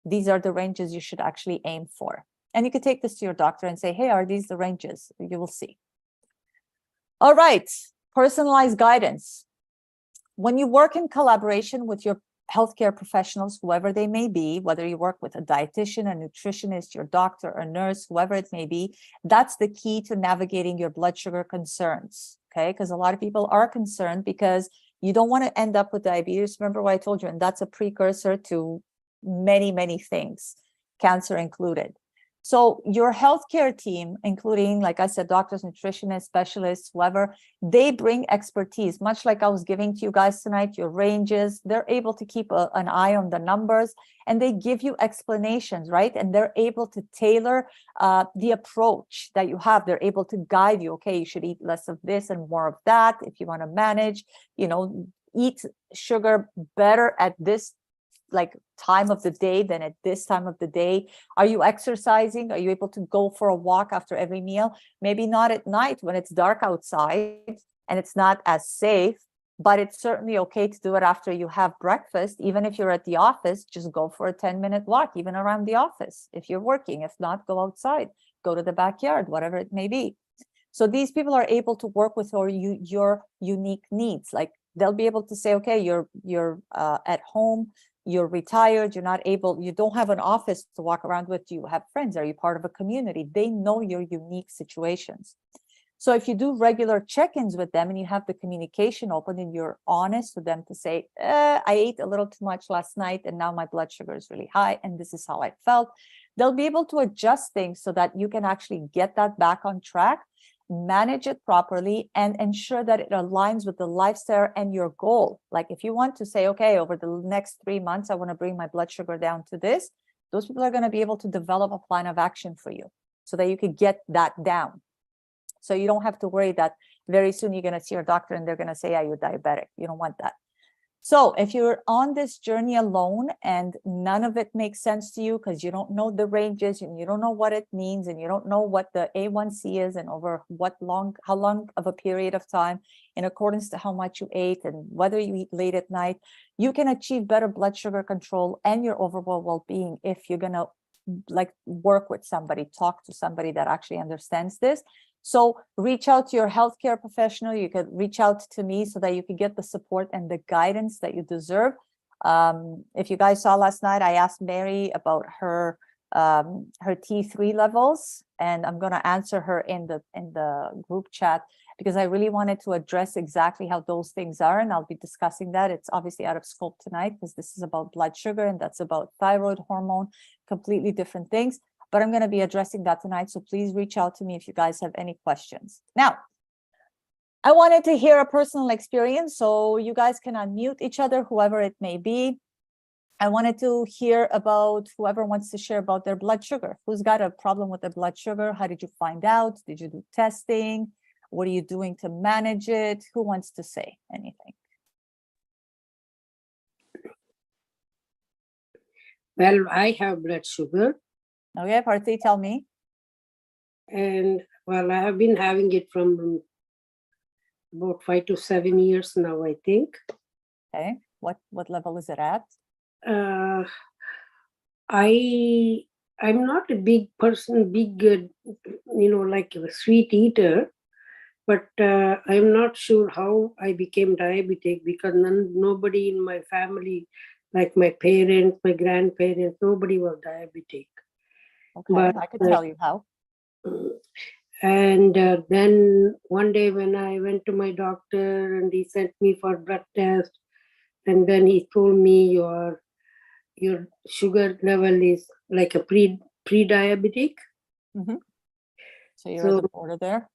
these are the ranges you should actually aim for. And you could take this to your doctor and say, hey, are these the ranges? You will see. All right, personalized guidance. When you work in collaboration with your healthcare professionals, whoever they may be, whether you work with a dietitian, a nutritionist, your doctor, a nurse, whoever it may be, that's the key to navigating your blood sugar concerns, okay? Because a lot of people are concerned because you don't want to end up with diabetes. Remember what I told you, and that's a precursor to many things, cancer included. So your healthcare team, including, like I said, doctors, nutritionists, specialists, whoever, they bring expertise, much like I was giving to you guys tonight, your ranges. They're able to keep an eye on the numbers, and they give you explanations, right? And they're able to tailor the approach that you have. They're able to guide you. Okay, you should eat less of this and more of that if you want to manage, eat sugar better at this like time of the day than at this time of the day. Are you exercising? Are you able to go for a walk after every meal? Maybe not at night when it's dark outside and it's not as safe, but it's certainly okay to do it after you have breakfast. Even if you're at the office, just go for a 10-minute walk, even around the office. If you're working, if not, go outside, go to the backyard, whatever it may be. So these people are able to work with your unique needs. Like they'll be able to say, okay, you're at home, you're retired, you don't have an office to walk around with, you have friends, are you part of a community? They know your unique situations. So if you do regular check-ins with them and you have the communication open and you're honest with them to say, I ate a little too much last night and now my blood sugar is really high and this is how I felt, they'll be able to adjust things so that you can actually get that back on track, manage it properly, and ensure that it aligns with the lifestyle and your goal. Like if you want to say, okay, over the next 3 months, I want to bring my blood sugar down to this, those people are going to be able to develop a plan of action for you so that you could get that down. So you don't have to worry that very soon you're going to see your doctor and they're going to say, yeah, you're diabetic. You don't want that. So if you're on this journey alone and none of it makes sense to you because you don't know the ranges and you don't know what it means and you don't know what the A1C is and over how long of a period of time in accordance to how much you ate and whether you eat late at night, you can achieve better blood sugar control and your overall well-being if you're going to like work with somebody, talk to somebody that actually understands this. So reach out to your healthcare professional. You could reach out to me so that you can get the support and the guidance that you deserve. If you guys saw last night, I asked Mary about her T3 levels, and I'm going to answer her in the group chat because I really wanted to address exactly how those things are, and I'll be discussing that. It's obviously out of scope tonight because this is about blood sugar and that's about thyroid hormone, completely different things. But I'm going to be addressing that tonight. So please reach out to me if you guys have any questions. Now, I wanted to hear a personal experience. So you guys can unmute each other, whoever it may be. I wanted to hear about whoever wants to share about their blood sugar. Who's got a problem with their blood sugar? How did you find out? Did you do testing? What are you doing to manage it? Who wants to say anything? Well, I have blood sugar. Okay, Parthi, tell me. And well, I have been having it from about 5 to 7 years now, I think. Okay, what level is it at? I'm not a big person, like a sweet eater, but I'm not sure how I became diabetic because nobody in my family, like my parents, my grandparents, nobody was diabetic. Okay, But I could tell you how. And then one day when I went to my doctor and he sent me for blood test, and then he told me your sugar level is like a pre-diabetic. Mm-hmm. So you're at the border there.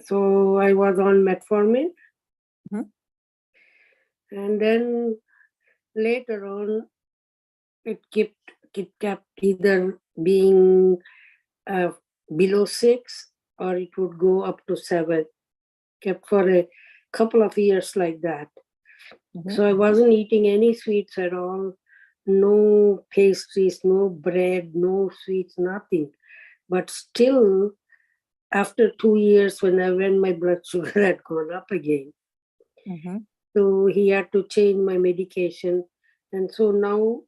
So I was on metformin. Mm-hmm. And then later on, it kept either being below 6 or it would go up to 7. kept for a couple of years like that. Mhm. So I wasn't eating any sweets at all, no pastries, no bread, no sweets, nothing. But still, after 2 years, when my blood sugar had gone up again, Mhm. so he had to change my medication. And so now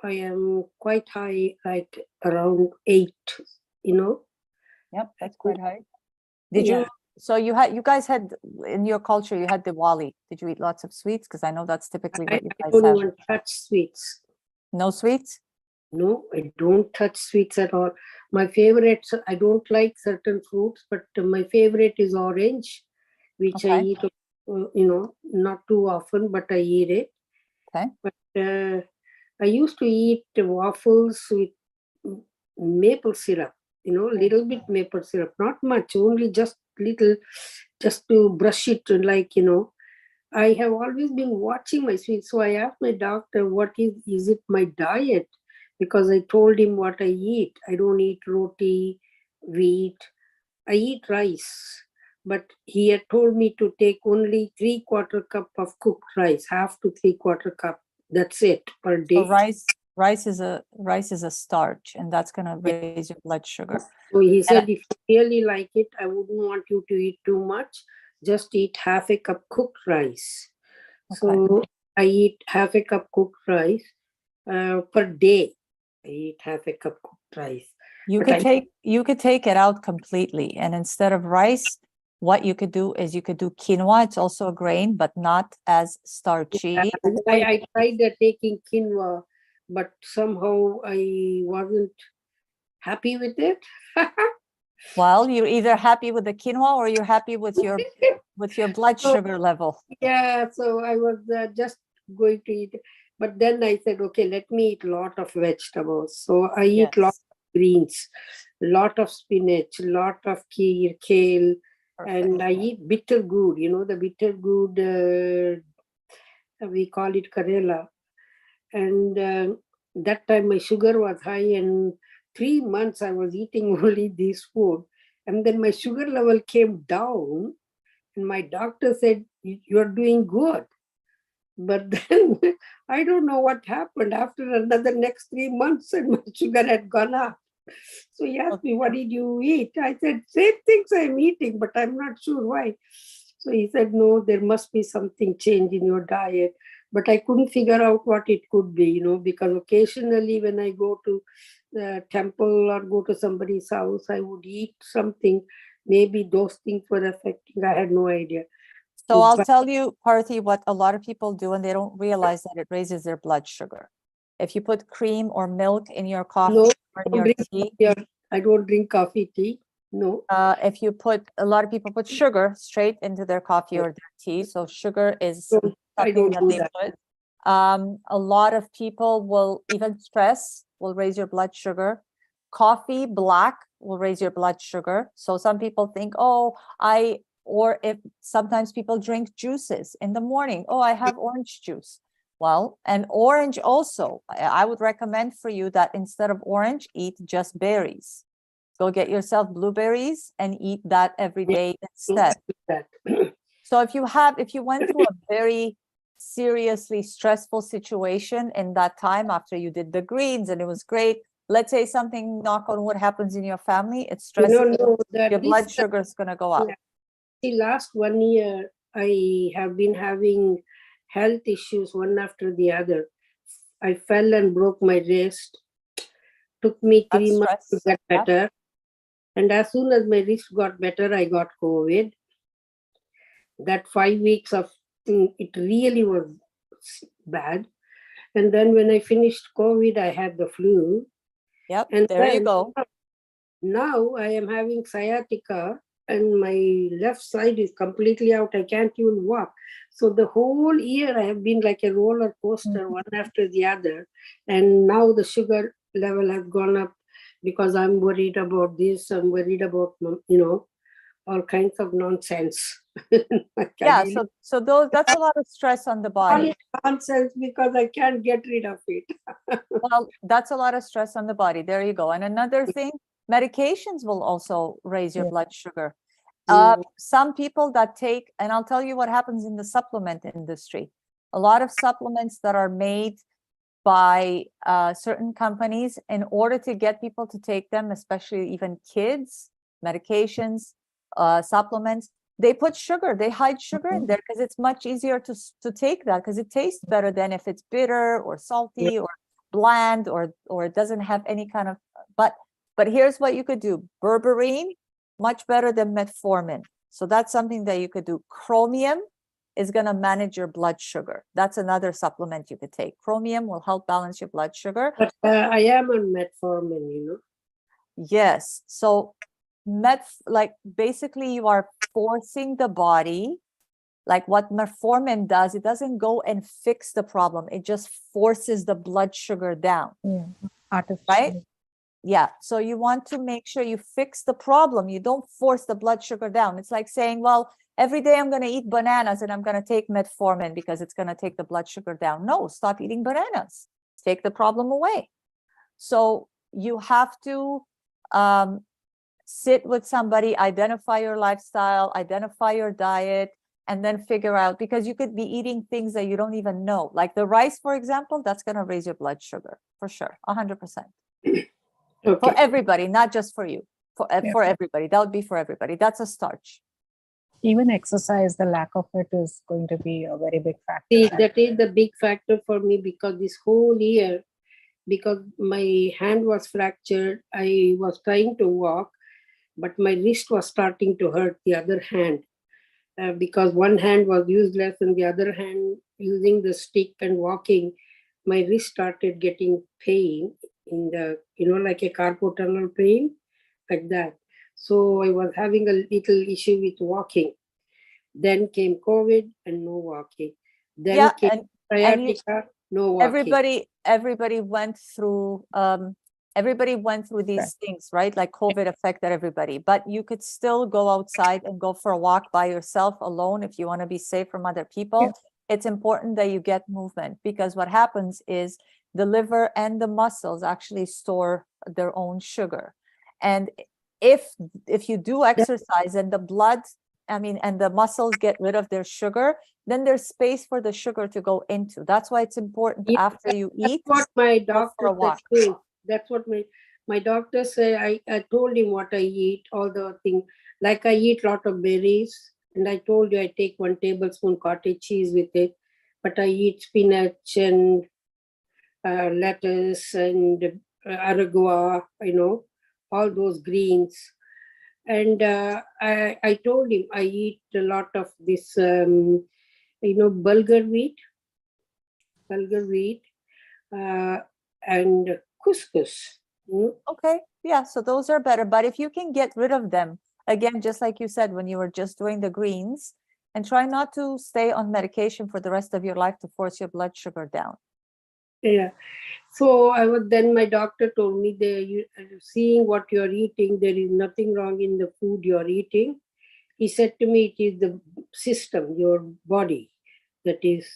I am quite high, like around 8, you know. Yep, that's quite high. Did Yeah. you, so you guys had, in your culture, you had Diwali. Did you eat lots of sweets? Because I know that's typically I what you guys don't have. even touch sweets. No sweets? No, I don't touch sweets at all. My favorites, I don't like certain fruits, but my favorite is orange, which I Okay. eat, not too often, but I eat it. Okay. But I used to eat waffles with maple syrup, little bit maple syrup, not much, only just little, just to brush it, like, I have always been watching my sweets. So I asked my doctor, what is it my diet? Because I told him what I eat. I don't eat roti, wheat. I eat rice. But he had told me to take only 3/4 cup of cooked rice, half to 3/4 cup. That's it per So day. rice is a starch, and that's going to raise your blood sugar. So he And said, if you really like it, I wouldn't want you to eat too much. Just eat half a cup cooked rice. So I eat half a cup cooked rice per day. I eat half a cup cooked rice. you But could take it out completely, and instead of rice, what you could do is you could do quinoa. It's also a grain, but not as starchy. I tried taking quinoa, but somehow I wasn't happy with it. Well, you're either happy with the quinoa or you're happy with your blood So, sugar level. yeah, so I was just going to eat. But then I said, okay, let me eat a lot of vegetables. So I eat lot Yes. of greens, lot of spinach, lot of kale, and Perfect. I eat bitter gourd. The bitter gourd, we call it Karela. And that time my sugar was high, and 3 months I was eating only this food. And then my sugar level came down, and my doctor said, You're doing good. But then I don't know what happened. After another next 3 months, and my sugar had gone up. So he asked me, what did you eat? I said, same things I'm eating, but I'm not sure why. So he said, no, there must be something change in your diet. But I couldn't figure out what it could be, because occasionally when I go to the temple or go to somebody's house, I would eat something. Maybe those things were affecting. I had no idea. So I'll But- tell you, Parthi, what a lot of people do, and they don't realize that it raises their blood sugar. If you put cream or milk in your coffee No, or in don't your drink tea, coffee. I don't drink coffee, tea. No. if you put, a lot of people put sugar straight into their coffee or their tea. So sugar is I something don't that do they that. put. A lot of people will, even stress will raise your blood sugar. Coffee black will raise your blood sugar. So some people think, or if sometimes people drink juices in the morning. Oh, I have orange juice. Well, and orange also, I would recommend for you that instead of orange, eat just berries. Go get yourself blueberries and eat that every day instead. That. So if you went through a very seriously stressful situation in that time after you did the greens and it was great, let's say something, knock on wood, happens in your family, it's stressful, your blood sugar is going to go up. The last 1 year, I have been having health issues one after the other. I fell and broke my wrist. Took me That's 3 months to stress. get Yeah. better. And as soon as my wrist got better, I got COVID. That 5 weeks of it really was bad. And then when I finished COVID, I had the flu. Yep, And there you then go. now I am having sciatica, and my left side is completely out. I can't even walk. So the whole year I have been like a roller coaster, one after the other. And now the sugar level has gone up because I'm worried about this. I'm worried about, all kinds of nonsense. Yeah, so that's a lot of stress on the body. Nonsense because I can't get rid of it. Well, that's a lot of stress on the body. There you go. And another thing, medications will also raise your blood sugar. Some people that take, and I'll tell you what happens in the supplement industry. A lot of supplements that are made by certain companies, in order to get people to take them, especially even kids, medications, supplements, they put sugar, they hide sugar in there because it's much easier to take that because it tastes better than if it's bitter or salty or bland or it doesn't have any kind of, but here's what you could do. Berberine, much better than metformin. So that's something that you could do. Chromium is going to manage your blood sugar. That's another supplement you could take. Chromium will help balance your blood sugar. But I am on metformin, you know. Yes. So like basically you are forcing the body, like what metformin does, it doesn't go and fix the problem. It just forces the blood sugar down. Right? Yeah. So you want to make sure you fix the problem. You don't force the blood sugar down. It's like saying, well, every day I'm going to eat bananas and I'm going to take metformin because it's going to take the blood sugar down. No, stop eating bananas. Take the problem away. So you have to sit with somebody, identify your lifestyle, identify your diet, and then figure out, because you could be eating things that you don't even know. Like the rice, for example, that's going to raise your blood sugar for sure, 100%. Okay. For everybody, not just for you, for everybody. That would be for everybody. That's a starch. Even exercise, the lack of it is going to be a very big factor. See, that is the big factor for me because this whole year, because my hand was fractured, I was trying to walk, but my wrist was starting to hurt the other hand because one hand was useless and the other hand using the stick and walking, my wrist started getting pain in the, you know, like a carpal tunnel pain, like that. So I was having a little issue with walking. Then came COVID and no walking. Then came sciatica, no walking. Everybody went through these things, right? Like COVID affected everybody, but you could still go outside and go for a walk by yourself alone if you want to be safe from other people. It's important that you get movement, because what happens is the liver and the muscles actually store their own sugar. And if you do exercise and the blood, and the muscles get rid of their sugar, then there's space for the sugar to go into. That's why it's important after you eat. That's what my doctor for a walk. said too. That's what my doctor said. I told him what I eat, all the things. Like I eat a lot of berries, and I told you I take 1 tablespoon cottage cheese with it. But I eat spinach and lettuce and arugula, you know, all those greens. And I told him I eat a lot of this, you know, bulgur wheat, and couscous. Okay, yeah, so those are better. But if you can get rid of them, again, just like you said, when you were just doing the greens, and try not to stay on medication for the rest of your life to force your blood sugar down. Yeah. So then my doctor told me, seeing what you're eating, there is nothing wrong in the food you're eating. He said to me, it is the system, your body, that is.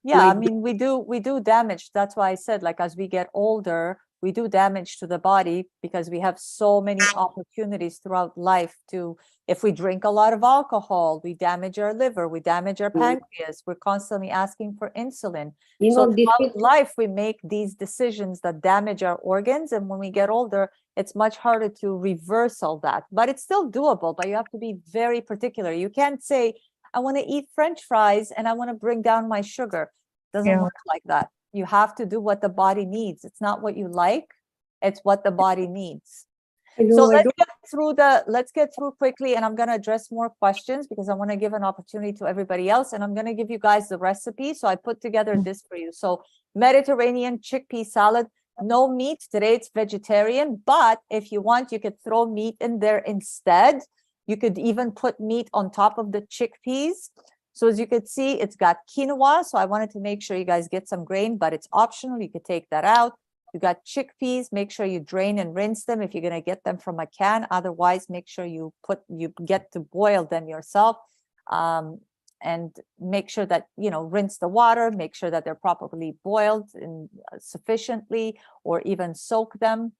Yeah, I mean, we do damage. That's why I said, like, as we get older, we do damage to the body because we have so many opportunities throughout life to, if we drink a lot of alcohol, we damage our liver, we damage our pancreas, we're constantly asking for insulin. So throughout life, we make these decisions that damage our organs. And when we get older, it's much harder to reverse all that, but it's still doable, but you have to be very particular. You can't say, I want to eat French fries and I want to bring down my sugar. Doesn't work like that. You have to do what the body needs. It's not what you like, it's what the body needs. So let's get through quickly, and I'm going to address more questions because I want to give an opportunity to everybody else, and I'm going to give you guys the recipe. So I put together this for you. So Mediterranean chickpea salad, no meat. Today it's vegetarian, but if you want, you could throw meat in there instead. You could even put meat on top of the chickpeas. So as you could see, it's got quinoa. So I wanted to make sure you guys get some grain, but it's optional. You could take that out. You got chickpeas. Make sure you drain and rinse them if you're going to get them from a can. Otherwise, make sure you get to boil them yourself. And make sure that, rinse the water, make sure that they're properly boiled sufficiently, or even soak them.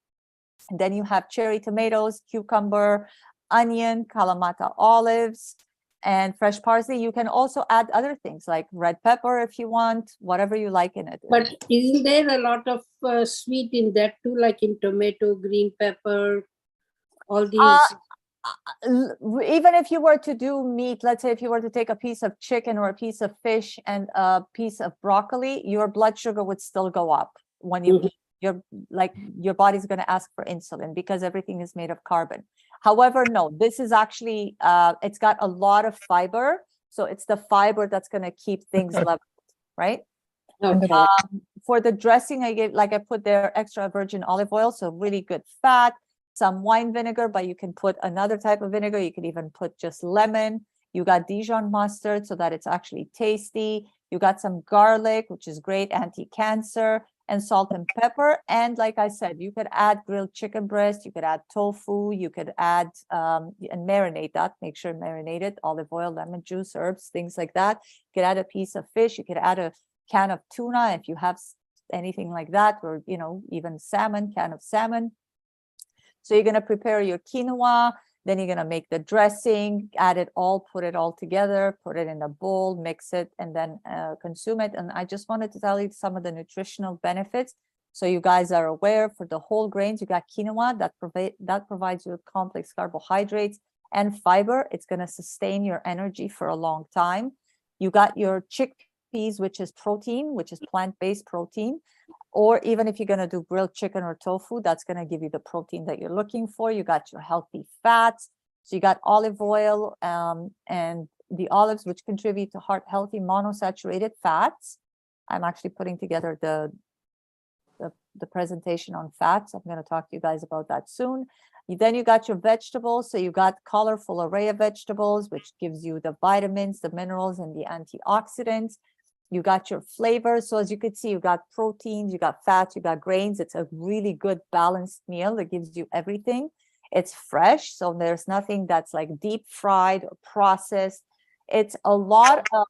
And then you have cherry tomatoes, cucumber, onion, Kalamata olives, and fresh parsley. You can also add other things like red pepper if you want, whatever you like in it. But isn't there a lot of sweet in that too, like in tomato, green pepper, all these? Even if you were to do meat, let's say if you were to take a piece of chicken or a piece of fish and a piece of broccoli, your blood sugar would still go up when you Mhm. eat. Your body's going to ask for insulin because everything is made of carbon. However, no, this is actually it's got a lot of fiber, so it's the fiber that's going to keep things level, right? Okay. For the dressing, I put there extra virgin olive oil, so really good fat, some wine vinegar, but you can put another type of vinegar. You can even put just lemon. You got Dijon mustard so that it's actually tasty. You got some garlic, which is great, anti-cancer, and salt and pepper. And like I said, you could add grilled chicken breast, you could add tofu, you could add and marinate that, make sure marinated, olive oil, lemon juice, herbs, things like that. You could add a piece of fish, you could add a can of tuna if you have anything like that, or even can of salmon. So you're going to prepare your quinoa, then you're going to make the dressing, add it all, put it all together, put it in a bowl, mix it, and then consume it. And I just wanted to tell you some of the nutritional benefits so you guys are aware. For the whole grains, you got quinoa that provides you with complex carbohydrates and fiber. It's going to sustain your energy for a long time. You got your chickpeas, which is protein, which is plant-based protein. Or even if you're going to do grilled chicken or tofu, that's going to give you the protein that you're looking for. You got your healthy fats. So you got olive oil and the olives, which contribute to heart-healthy monosaturated fats. I'm actually putting together the presentation on fats. I'm going to talk to you guys about that soon. Then you got your vegetables. So you got colorful array of vegetables, which gives you the vitamins, the minerals, and the antioxidants. You got your flavors. So as you can see, you got proteins, you got fats, you got grains. It's a really good balanced meal that gives you everything. It's fresh. So there's nothing that's like deep fried or processed. It's a lot of,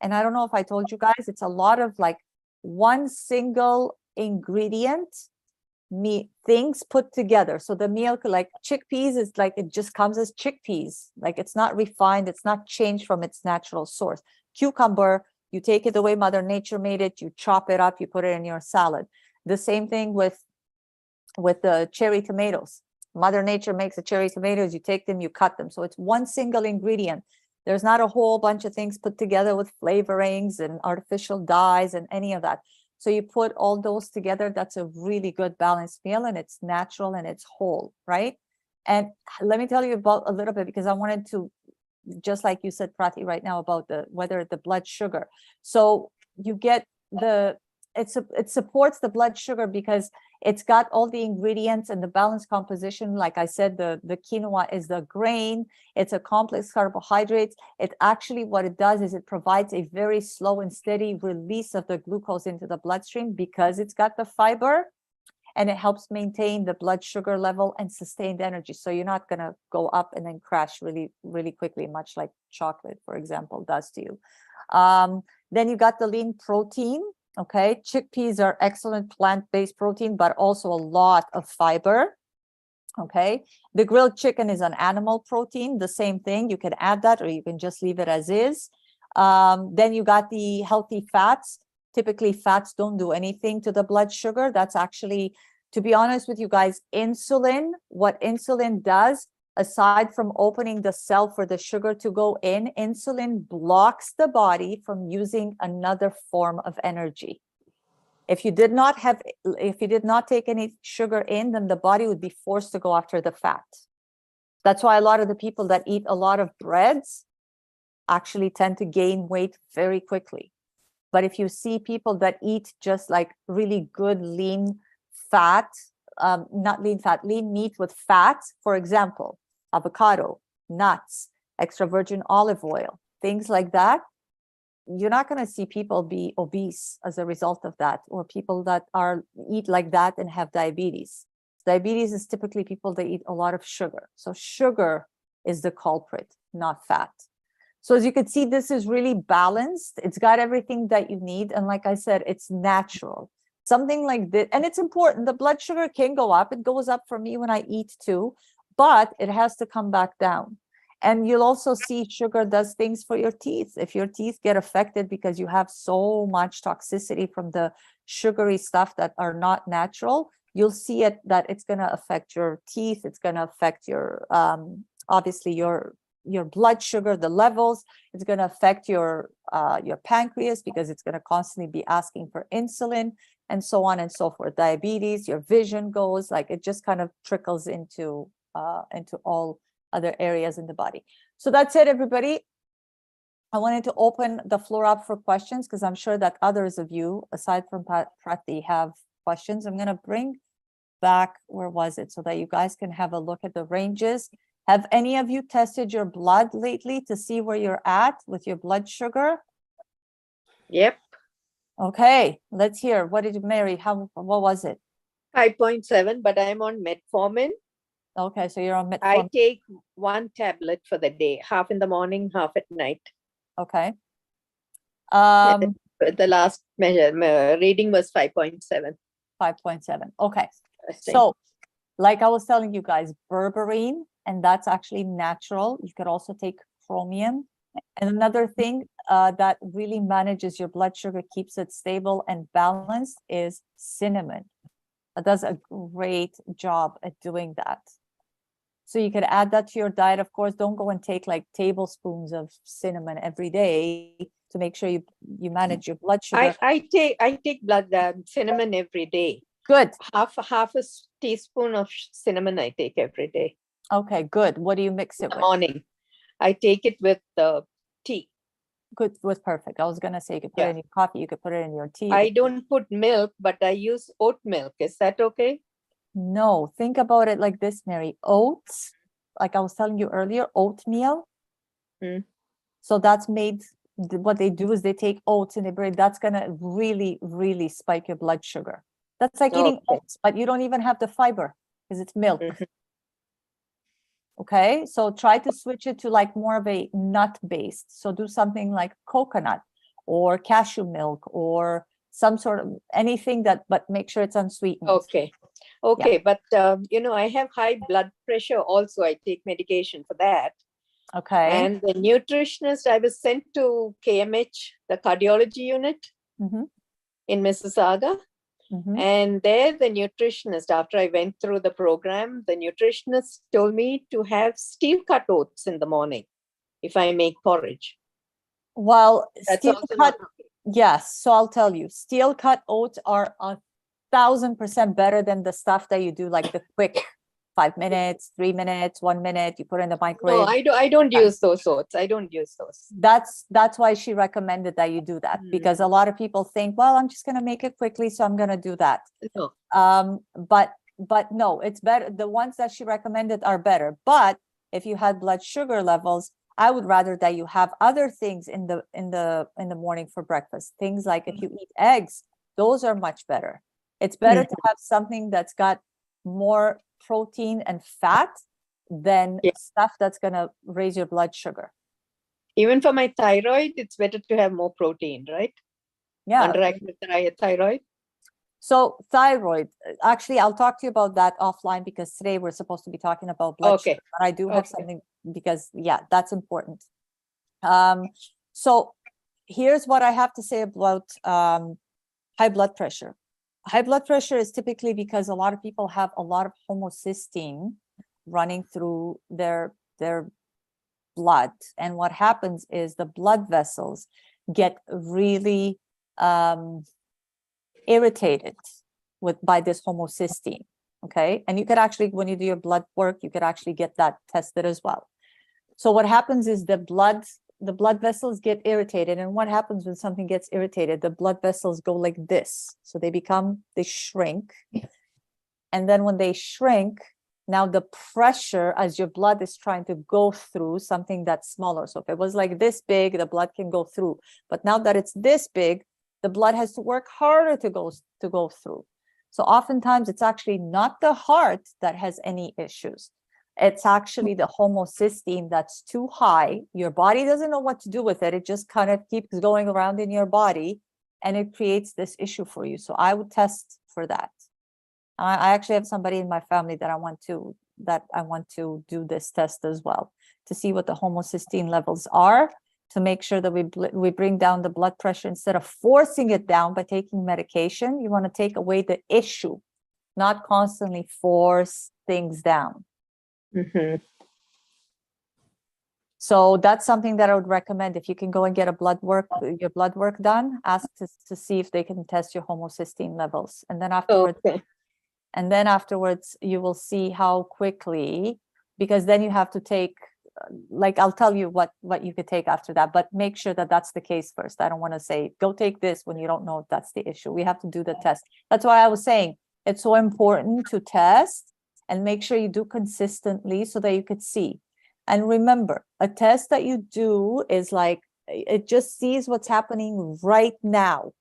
and I don't know if I told you guys, it's a lot of like one single ingredient things put together. So the meal, like chickpeas, is like it just comes as chickpeas. Like it's not refined, it's not changed from its natural source. Cucumber, you take it the way Mother Nature made it, you chop it up, you put it in your salad. The same thing with the cherry tomatoes. Mother Nature makes the cherry tomatoes, you take them, you cut them. So it's one single ingredient. There's not a whole bunch of things put together with flavorings and artificial dyes and any of that. So you put all those together, that's a really good balanced meal, and it's natural and it's whole, right? And let me tell you about a little bit, because I wanted to, just like you said, Prati, right now about the blood sugar. So you get it supports the blood sugar because it's got all the ingredients and the balanced composition. Like I said, the quinoa is the grain. It's a complex carbohydrate. It actually, what it does is it provides a very slow and steady release of the glucose into the bloodstream because it's got the fiber, and it helps maintain the blood sugar level and sustained energy. So you're not going to go up and then crash really, really quickly, much like chocolate, for example, does to you. Then you got the lean protein. Okay, chickpeas are excellent plant-based protein, but also a lot of fiber. Okay, the grilled chicken is an animal protein, the same thing. You can add that, or you can just leave it as is. Then you got the healthy fats. Typically, fats don't do anything to the blood sugar. That's actually, to be honest with you guys, insulin, what insulin does, aside from opening the cell for the sugar to go in, insulin blocks the body from using another form of energy. If you did not take any sugar in, then the body would be forced to go after the fat. That's why a lot of the people that eat a lot of breads actually tend to gain weight very quickly. But if you see people that eat just like really good lean fat, lean meat with fat, for example, avocado, nuts, extra virgin olive oil, things like that, you're not going to see people be obese as a result of that, or people that eat like that and have diabetes. Diabetes is typically people that eat a lot of sugar. So sugar is the culprit, not fat. So as you can see, this is really balanced. It's got everything that you need. And like I said, it's natural. Something like this, and it's important. The blood sugar can go up. It goes up for me when I eat too. but it has to come back down. And you'll also see sugar does things for your teeth. If your teeth get affected because you have so much toxicity from the sugary stuff that are not natural, you'll see it that it's going to affect your teeth. It's going to affect your, obviously your blood sugar, the levels. It's going to affect your pancreas because it's going to constantly be asking for insulin, and so on and so forth. Diabetes, your vision goes, like it just kind of trickles into all other areas in the body. So that's it, everybody. I wanted to open the floor up for questions because I'm sure that others of you, aside from Prati, have questions. I'm going to bring back, where was it, so that you guys can have a look at the ranges. Have any of you tested your blood lately to see where you're at with your blood sugar? Yep, Okay, let's hear. What did you, Mary, what was it? 5.7, but I'm on metformin. Okay, so you're on I metformin. take one tablet for the day, half in the morning, half at night. Okay. The last reading was 5.7. 5.7. Okay. So, like I was telling you guys, berberine, and that's actually natural. You could also take chromium. And another thing that really manages your blood sugar, keeps it stable and balanced, is cinnamon. It does a great job at doing that. So you could add that to your diet. Of course, don't go and take like tablespoons of cinnamon every day to make sure you manage your blood sugar. I take blood cinnamon every day. Good. Half a teaspoon of cinnamon I take every day. Okay, good. What do you mix it In the with? morning. I take it with tea. Good, with perfect. I was gonna say you could put it in your coffee, you could put it in your tea. I don't put milk, but I use oat milk. Is that okay? No, think about it like this, Mary. Oats, like I was telling you earlier, oatmeal. Mm. So that's made, what they do is they take oats and they break, that's gonna really, really spike your blood sugar. That's like eating Okay. oats, but you don't even have the fiber because it's milk. Mhm. Okay, so try to switch it to like more of a nut based. So do something like coconut or cashew milk or some sort of anything that, but make sure it's unsweetened. Okay. Okay, but I have high blood pressure also. I take medication for that. Okay. And the nutritionist, I was sent to KMH, the cardiology unit Mhm, in Mississauga. mhm. And there, the nutritionist, after I went through the program, the nutritionist told me to have steel cut oats in the morning if I make porridge. Well, That's steel also cut, not okay. yes. So I'll tell you, steel cut oats are 1,000% better than the stuff that you do, like the quick 5 minutes, 3 minutes, 1 minute, you put in the No, microwave. I don't use those oats. I don't use those. That's why she recommended that you do that, because a lot of people think, well, I'm just gonna make it quickly, so I'm gonna do that. No. But no, it's better. The ones that she recommended are better. But if you had blood sugar levels, I would rather that you have other things in the morning for breakfast. Things like if you eat eggs, those are much better. It's better to have something that's got more protein and fat than stuff that's gonna raise your blood sugar. Even for my thyroid, it's better to have more protein, right? Yeah. Underactive thyroid. So thyroid, actually, I'll talk to you about that offline because today we're supposed to be talking about blood sugar, but I do have something because, yeah, that's important. So here's what I have to say about high blood pressure. High blood pressure is typically because a lot of people have a lot of homocysteine running through their blood. And what happens is the blood vessels get really irritated by this homocysteine. Okay. And you could actually, when you do your blood work, you could actually get that tested as well. So what happens is the blood vessels get irritated. And what happens when something gets irritated? The blood vessels go like this. So they shrink. And then when they shrink, now the pressure as your blood is trying to go through something that's smaller. So if it was like this big, the blood can go through. But now that it's this big, the blood has to work harder to go through. So oftentimes it's actually not the heart that has any issues. It's actually the homocysteine that's too high. Your body doesn't know what to do with it. It just kind of keeps going around in your body and it creates this issue for you. So I would test for that. I actually have somebody in my family that I want to do this test as well, to see what the homocysteine levels are, to make sure that we bring down the blood pressure instead of forcing it down by taking medication. You want to take away the issue, not constantly force things down. Mhm. So that's something that I would recommend. If you can go and get your blood work done, ask to see if they can test your homocysteine levels. And then afterwards, you will see how quickly, because then you have to take, like, I'll tell you what you could take after that, but make sure that that's the case first. I don't want to say, go take this when you don't know if that's the issue. We have to do the test. That's why I was saying it's so important to test and make sure you do consistently so that you could see. And remember, a test that you do is like, it just sees what's happening right now.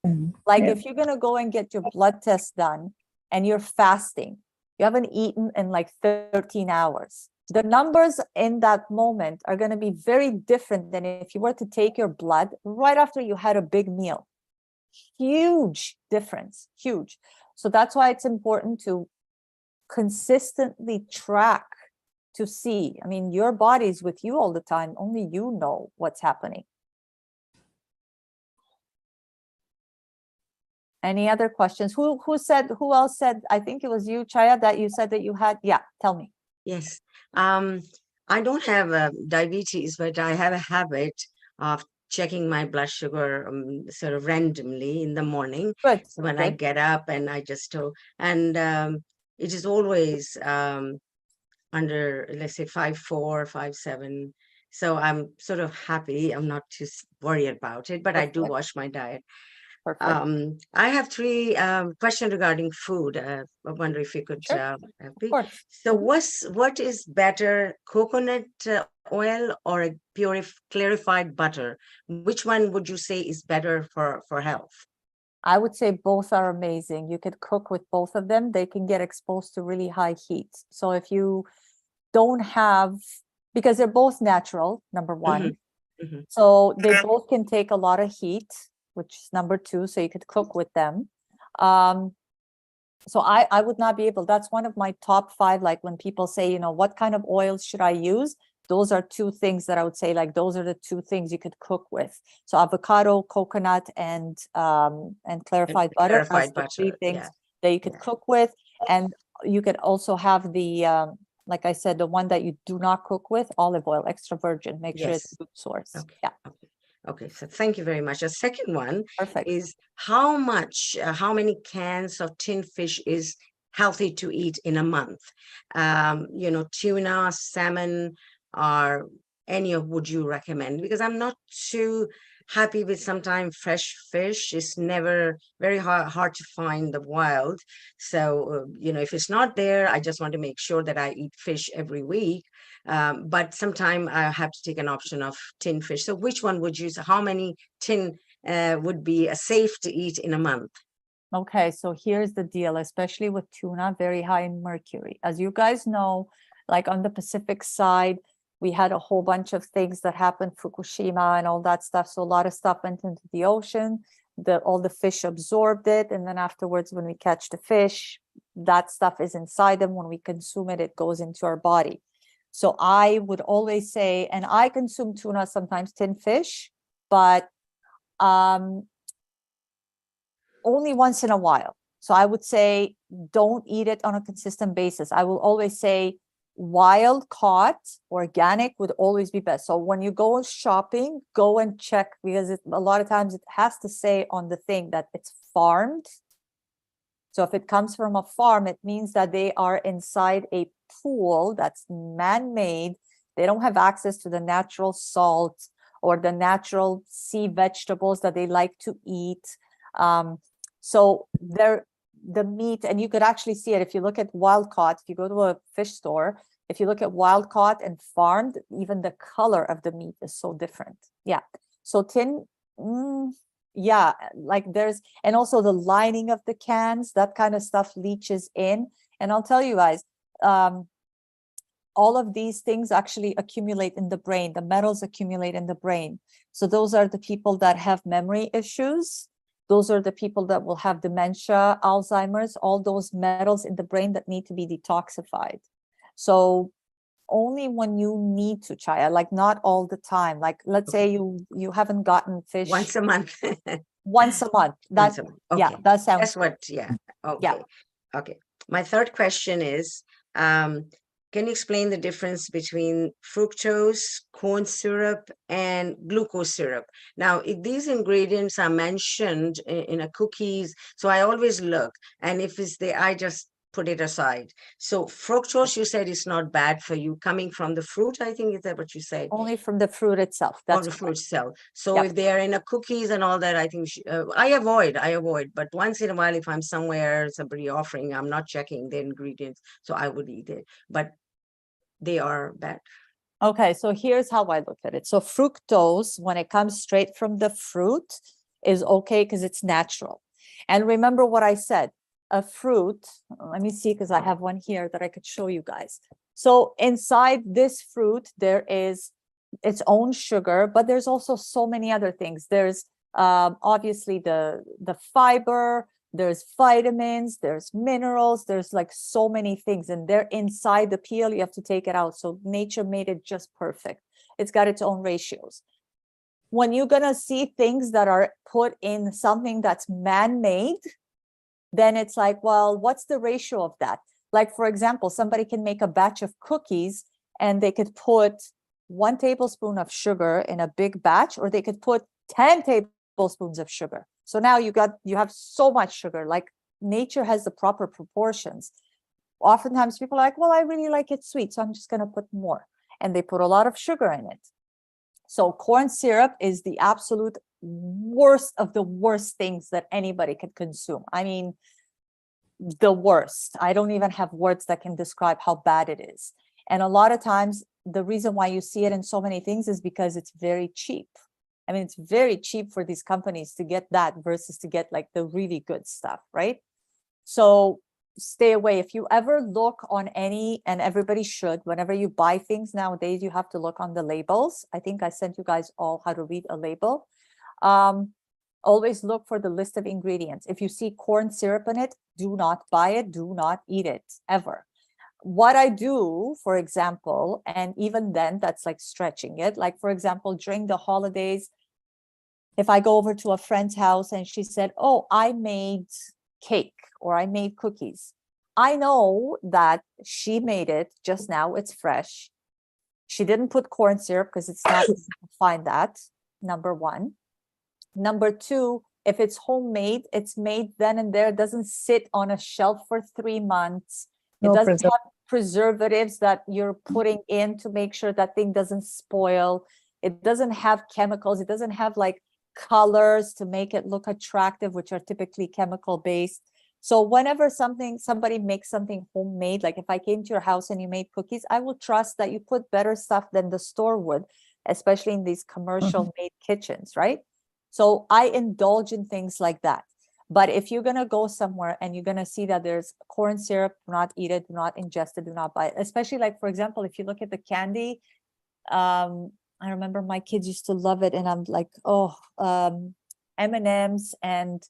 Like Yeah. if you're going to go and get your blood test done and you're fasting, you haven't eaten in like 13 hours. The numbers in that moment are going to be very different than if you were to take your blood right after you had a big meal. Huge difference, huge. So that's why it's important to consistently track to see. I mean, your body's with you all the time. Only you know what's happening. Any other questions? Who else said, I think it was you, Chaya, that you said that you had, yeah, tell me. Yes. I don't have diabetes, but I have a habit of checking my blood sugar sort of randomly in the morning Good. when I get up, and I just and it is always under, let's say, 5.4, 5.7. So I'm sort of happy. I'm not too worried about it, but I do Perfect. watch my diet. Perfect. I have three questions regarding food. I wonder if you could Sure. help me. Of course. So what is better, coconut oil or a clarified butter? Which one would you say is better for health? I would say both are amazing. You could cook with both of them. They can get exposed to really high heat. So if you don't have, because they're both natural, number one. Mhm. So they both can take a lot of heat, which is number two. So you could cook with them. So I would not be able, that's one of my top 5, like when people say, what kind of oils should I use? Those are 2 things that I would say, like, those are the 2 things you could cook with. So avocado, coconut, and clarified butter. Clarified That's the 3 butter, things yeah. that you could cook with. And you could also have the, like I said, the one that you do not cook with, olive oil, extra virgin. Make sure it's Yes. good source. Okay. Yeah. Okay, so thank you very much. The second one Perfect. is how many cans of tin fish is healthy to eat in a month? Tuna, salmon, or any of would you recommend? Because I'm not too happy with sometimes fresh fish. It's never very hard to find the wild. So, if it's not there, I just want to make sure that I eat fish every week. But sometimes I have to take an option of tin fish. So which one would you use? How many tin would be safe to eat in a month? Okay, so here's the deal, especially with tuna, very high in mercury. As you guys know, like on the Pacific side, we had a whole bunch of things that happened, Fukushima and all that stuff. So a lot of stuff went into the ocean, all the fish absorbed it. And then afterwards, when we catch the fish, that stuff is inside them. When we consume it, it goes into our body. So I would always say, and I consume tuna, sometimes tin fish, but only once in a while. So I would say don't eat it on a consistent basis. I will always say wild caught, organic would always be best. So when you go shopping, go and check, because a lot of times it has to say on the thing that it's farmed. So if it comes from a farm, it means that they are inside a pool that's man-made. They don't have access to the natural salt or the natural sea vegetables that they like to eat. So the meat, and you could actually see it if you look at wild caught. If you go to a fish store, if you look at wild caught and farmed, even the color of the meat is so different. Yeah. So tin, yeah, like and also the lining of the cans, that kind of stuff leaches in. And I'll tell you guys, all of these things actually accumulate in the brain. The metals accumulate in the brain. So those are the people that have memory issues. Those are the people that will have dementia, Alzheimer's, all those metals in the brain that need to be detoxified. So only when you need to, Chaya, like not all the time. Like let's say you haven't gotten fish Once a month. once a month. Once That a month. Okay. yeah, that sounds That's good. what, yeah. Okay. Okay. My third question is, can you explain the difference between fructose, corn syrup, and glucose syrup? Now, if these ingredients are mentioned in a cookies, so I always look, and if it's there, I just put it aside. So fructose, you said is not bad for you, coming from the fruit, I think, is that what you said? Only from the fruit itself. Or That's the correct. fruit cell. So Yep. if they are in a cookies and all that, I think I avoid, but once in a while, if I'm somewhere, somebody offering, I'm not checking the ingredients, so I would eat it, but they are bad. Okay, so here's how I look at it. So fructose, when it comes straight from the fruit, is okay because it's natural. And remember what I said, a fruit, let me see, because I have one here that I could show you guys. So inside this fruit, there is its own sugar, but there's also so many other things. There's obviously the fiber, there's vitamins, there's minerals, there's like so many things, and they're inside the peel. You have to take it out. So nature made it just perfect. It's got its own ratios. When you're gonna see things that are put in something that's man-made, then it's like, well, what's the ratio of that? Like, for example, somebody can make a batch of cookies and they could put 1 tablespoon of sugar in a big batch, or they could put 10 tablespoons of sugar. So now you have so much sugar. Like nature has the proper proportions. Oftentimes people are like, well, I really like it sweet, so I'm just going to put more. And they put a lot of sugar in it. So corn syrup is the absolute worst of the worst things that anybody could consume. I mean, the worst. I don't even have words that can describe how bad it is. And a lot of times, the reason why you see it in so many things is because it's very cheap. I mean, it's very cheap for these companies to get that versus to get like the really good stuff, right? So stay away. If you ever look on any, and everybody should, whenever you buy things nowadays, you have to look on the labels. I think I sent you guys all how to read a label. Always look for the list of ingredients. If you see corn syrup in it, do not buy it, do not eat it, ever. What I do, for example, and even then that's like stretching it, like for example, during the holidays, if I go over to a friend's house and she said, oh, I made cake or I made cookies, I know that she made it just now, it's fresh. She didn't put corn syrup because it's not easy to find that, number one. Number two, if it's homemade, it's made then and there, it doesn't sit on a shelf for 3 months. It doesn't have preservatives that you're putting in to make sure that thing doesn't spoil. It doesn't have chemicals. It doesn't have like colors to make it look attractive, which are typically chemical based. So whenever somebody makes something homemade, like if I came to your house and you made cookies, I will trust that you put better stuff than the store would, especially in these commercial made kitchens, right? So I indulge in things like that. But if you're going to go somewhere and you're going to see that there's corn syrup, do not eat it, do not ingest it, do not buy it. Especially like, for example, if you look at the candy, I remember my kids used to love it. And I'm like, oh, M&Ms and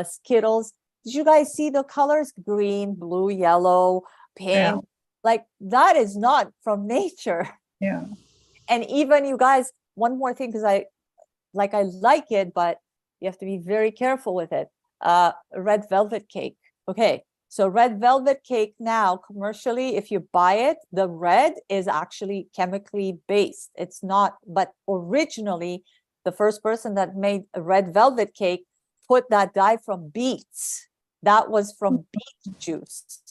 Skittles. Did you guys see the colors? Green, blue, yellow, pink. Yeah. Like that is not from nature. Yeah. And even you guys, one more thing, because I like it, but you have to be very careful with it. Red velvet cake. Okay. So red velvet cake now commercially, if you buy it, the red is actually chemically based. It's not, but originally the first person that made a red velvet cake put that dye from beets. That was from beet juice.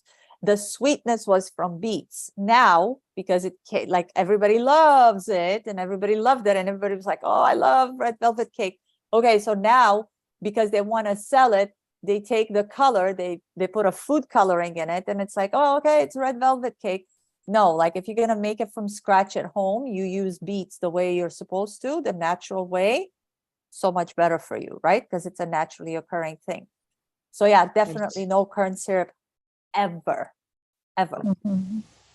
The sweetness was from beets. Now, because it like everybody loves it and everybody loved it and everybody was like, oh, I love red velvet cake. Okay, so now because they want to sell it, they take the color, they put a food coloring in it, and it's like, oh, okay, it's red velvet cake. No, like if you're going to make it from scratch at home, you use beets the way you're supposed to, the natural way, so much better for you, right? Because it's a naturally occurring thing. So yeah, definitely no corn syrup ever.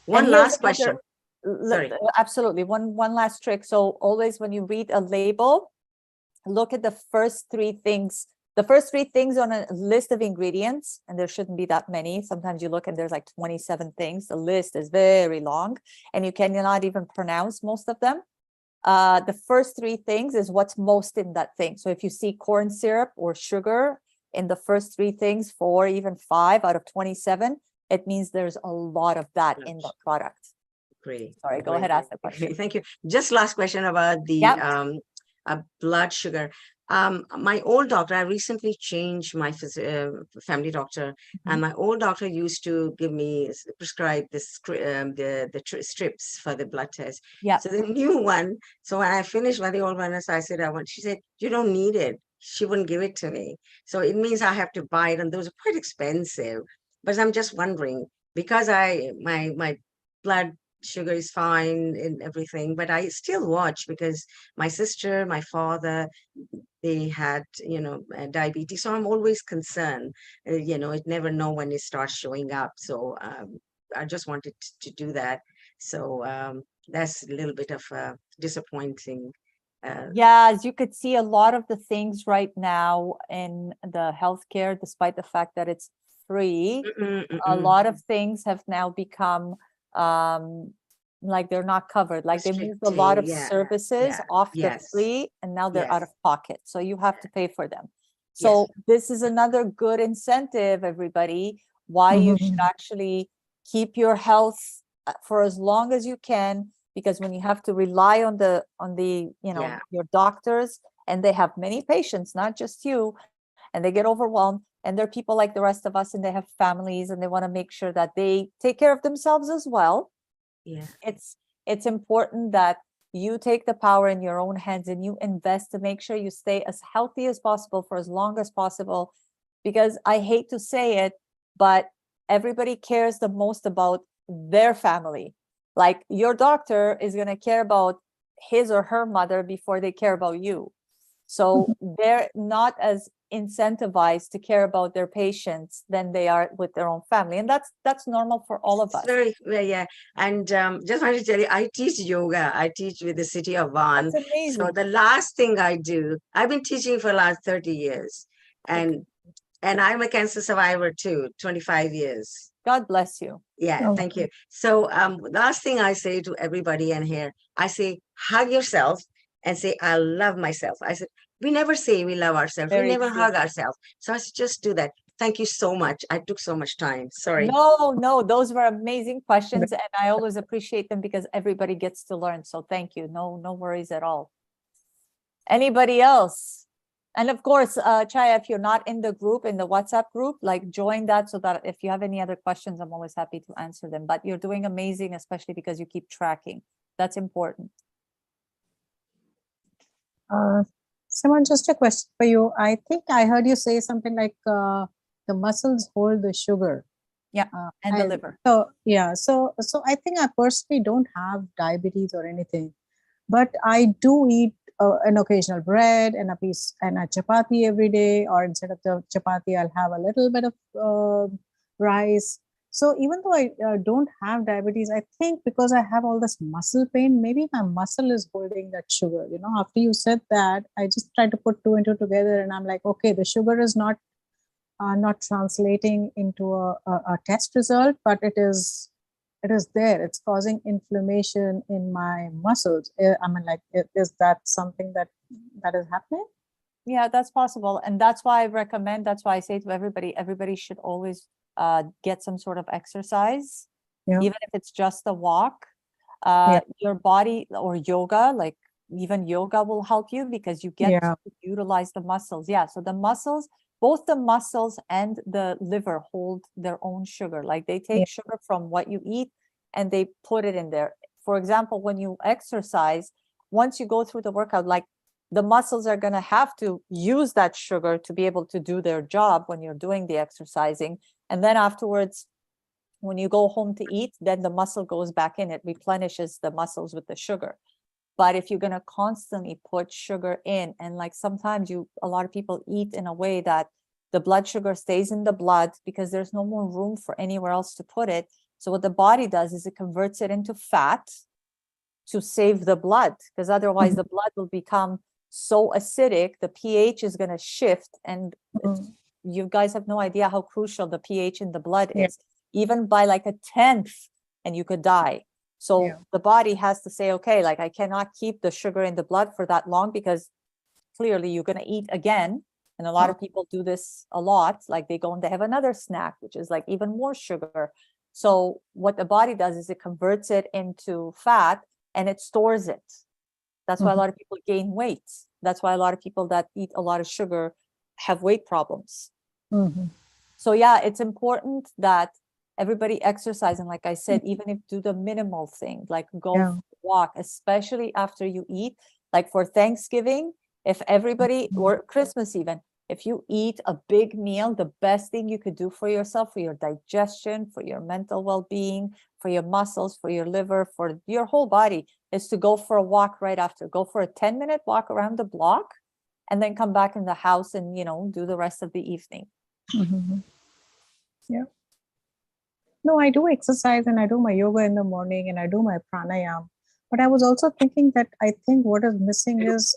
One last question. Sorry. Absolutely. One last trick. So always when you read a label, look at the first 3 things The first three things on a list of ingredients, and there shouldn't be that many. Sometimes you look and there's like 27 things. The list is very long and you cannot even pronounce most of them. The first three things is what's most in that thing. So if you see corn syrup or sugar in the first three things, 4, even 5 out of 27, it means there's a lot of that in the product. Great. Sorry, go Great. ahead, ask the Okay, question. thank you. Just last question about the blood sugar. My old doctor, I recently changed my family doctor, and my old doctor used to give me prescribe this strips for the blood test. Yeah. So the new one. So when I finished with the old one, so I said I want. She said you don't need it. She wouldn't give it to me. So it means I have to buy it, and those are quite expensive. But I'm just wondering because my blood sugar is fine and everything, but I still watch because my sister, my father, they had, diabetes. So I'm always concerned, it never know when it starts showing up. So I just wanted to do that. So that's a little bit of disappointing. Yeah, as you could see, a lot of the things right now in the healthcare, despite the fact that it's free, a lot of things have now become like they're not covered. Like they moved a lot of services off the free and now they're out of pocket. So you have to pay for them. So this is another good incentive, everybody, why you should actually keep your health for as long as you can, because when you have to rely on the your doctors, and they have many patients, not just you, and they get overwhelmed, and they're people like the rest of us, and they have families, and they want to make sure that they take care of themselves as well. Yeah, it's important that you take the power in your own hands and you invest to make sure you stay as healthy as possible for as long as possible, because I hate to say it, but everybody cares the most about their family. Like your doctor is going to care about his or her mother before they care about you. So they're not as incentivized to care about their patients than they are with their own family. And that's normal for all of us. Very, yeah. And just wanted to tell you, I teach yoga. I teach with the city of Vaughan. That's amazing. So the last thing I do, I've been teaching for the last 30 years. And I'm a cancer survivor too, 25 years. God bless you. Yeah, thank you. So last thing I say to everybody in here, I say, hug yourself and say, I love myself. I said, we never say we love ourselves. Very we never true. hug ourselves. So I said, just do that. Thank you so much. I took so much time. Sorry. No, those were amazing questions. And I always appreciate them because everybody gets to learn. So thank you. No worries at all. Anybody else? And of course, Chaya, if you're not in the group, in the WhatsApp group, like join that so that if you have any other questions, I'm always happy to answer them. But you're doing amazing, especially because you keep tracking. That's important. Simone, just a question for you. I think I heard you say something like the muscles hold the sugar. Yeah, and the liver. So yeah, so I think I personally don't have diabetes or anything, but I do eat an occasional bread and a piece and a chapati every day, or instead of the chapati, I'll have a little bit of rice. So even though I don't have diabetes, I think because I have all this muscle pain, maybe my muscle is holding that sugar. After you said that, I just tried to put 2 and 2 together, and I'm like, okay, the sugar is not translating into a test result, but it is there. It's causing inflammation in my muscles. I mean, like, is that something that is happening? Yeah, that's possible. And that's why I recommend, that's why I say to everybody should always get some sort of exercise, even if it's just a walk. Your body, or yoga, like even yoga will help you because you get to utilize the muscles. Yeah, so the muscles, both the muscles and the liver hold their own sugar. Like they take sugar from what you eat and they put it in there. For example, when you exercise, once you go through the workout, like the muscles are going to have to use that sugar to be able to do their job when you're doing the exercising. And then afterwards, when you go home to eat, then the muscle goes back in, it replenishes the muscles with the sugar. But if you're going to constantly put sugar in, and like sometimes a lot of people eat in a way that the blood sugar stays in the blood because there's no more room for anywhere else to put it. So what the body does is it converts it into fat to save the blood, because otherwise the blood will become so acidic, the pH is going to shift. And Mm. you guys have no idea how crucial the pH in the blood Yeah. is, even by like a 10th, and you could die. So Yeah. the body has to say, okay, like I cannot keep the sugar in the blood for that long, because clearly you're going to eat again. And a lot of people do this a lot, like they go and they have another snack, which is like even more sugar. So what the body does is it converts it into fat and it stores it. That's why a lot of people gain weight. That's why a lot of people that eat a lot of sugar have weight problems. Mhm. So yeah, it's important that everybody exercise. And like I said, even if do the minimal thing, like go Yeah. for a walk, especially after you eat. Like for Thanksgiving, if everybody, or Christmas even, if you eat a big meal, the best thing you could do for yourself, for your digestion, for your mental well-being, for your muscles, for your liver, for your whole body, is to go for a walk right after. Go for a 10-minute walk around the block, and then come back in the house and, do the rest of the evening. Mhm. Yeah. No, I do exercise and I do my yoga in the morning and I do my pranayam. But I was also thinking that I think what is missing is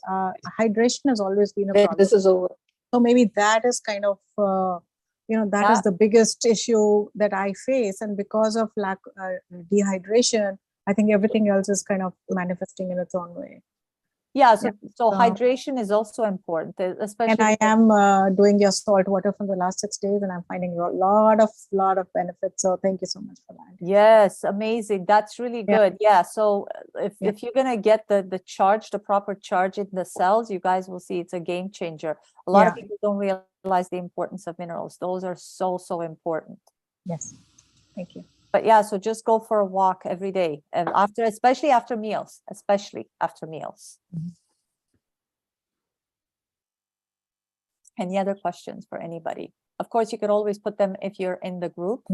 hydration has always been a Then problem. this is over. So maybe that is kind of, that Yeah. is the biggest issue that I face. And because of lack dehydration, I think everything else is kind of manifesting in its own way. Yeah, so So- hydration is also important, And especially I am doing your salt water for the last 6 days, and I'm finding a lot of benefits. So thank you so much for that. Yes, amazing. That's really Yeah. good. Yeah. So Yeah. if you're gonna get the charge, the proper charge in the cells, you guys will see it's a game changer. A lot of Yeah. people don't realize the importance of minerals. Those are so important. Yes. Thank you. But yeah, so just go for a walk every day, and especially after meals, Mhm. Any other questions for anybody? Of course, you could always put them if you're in the group.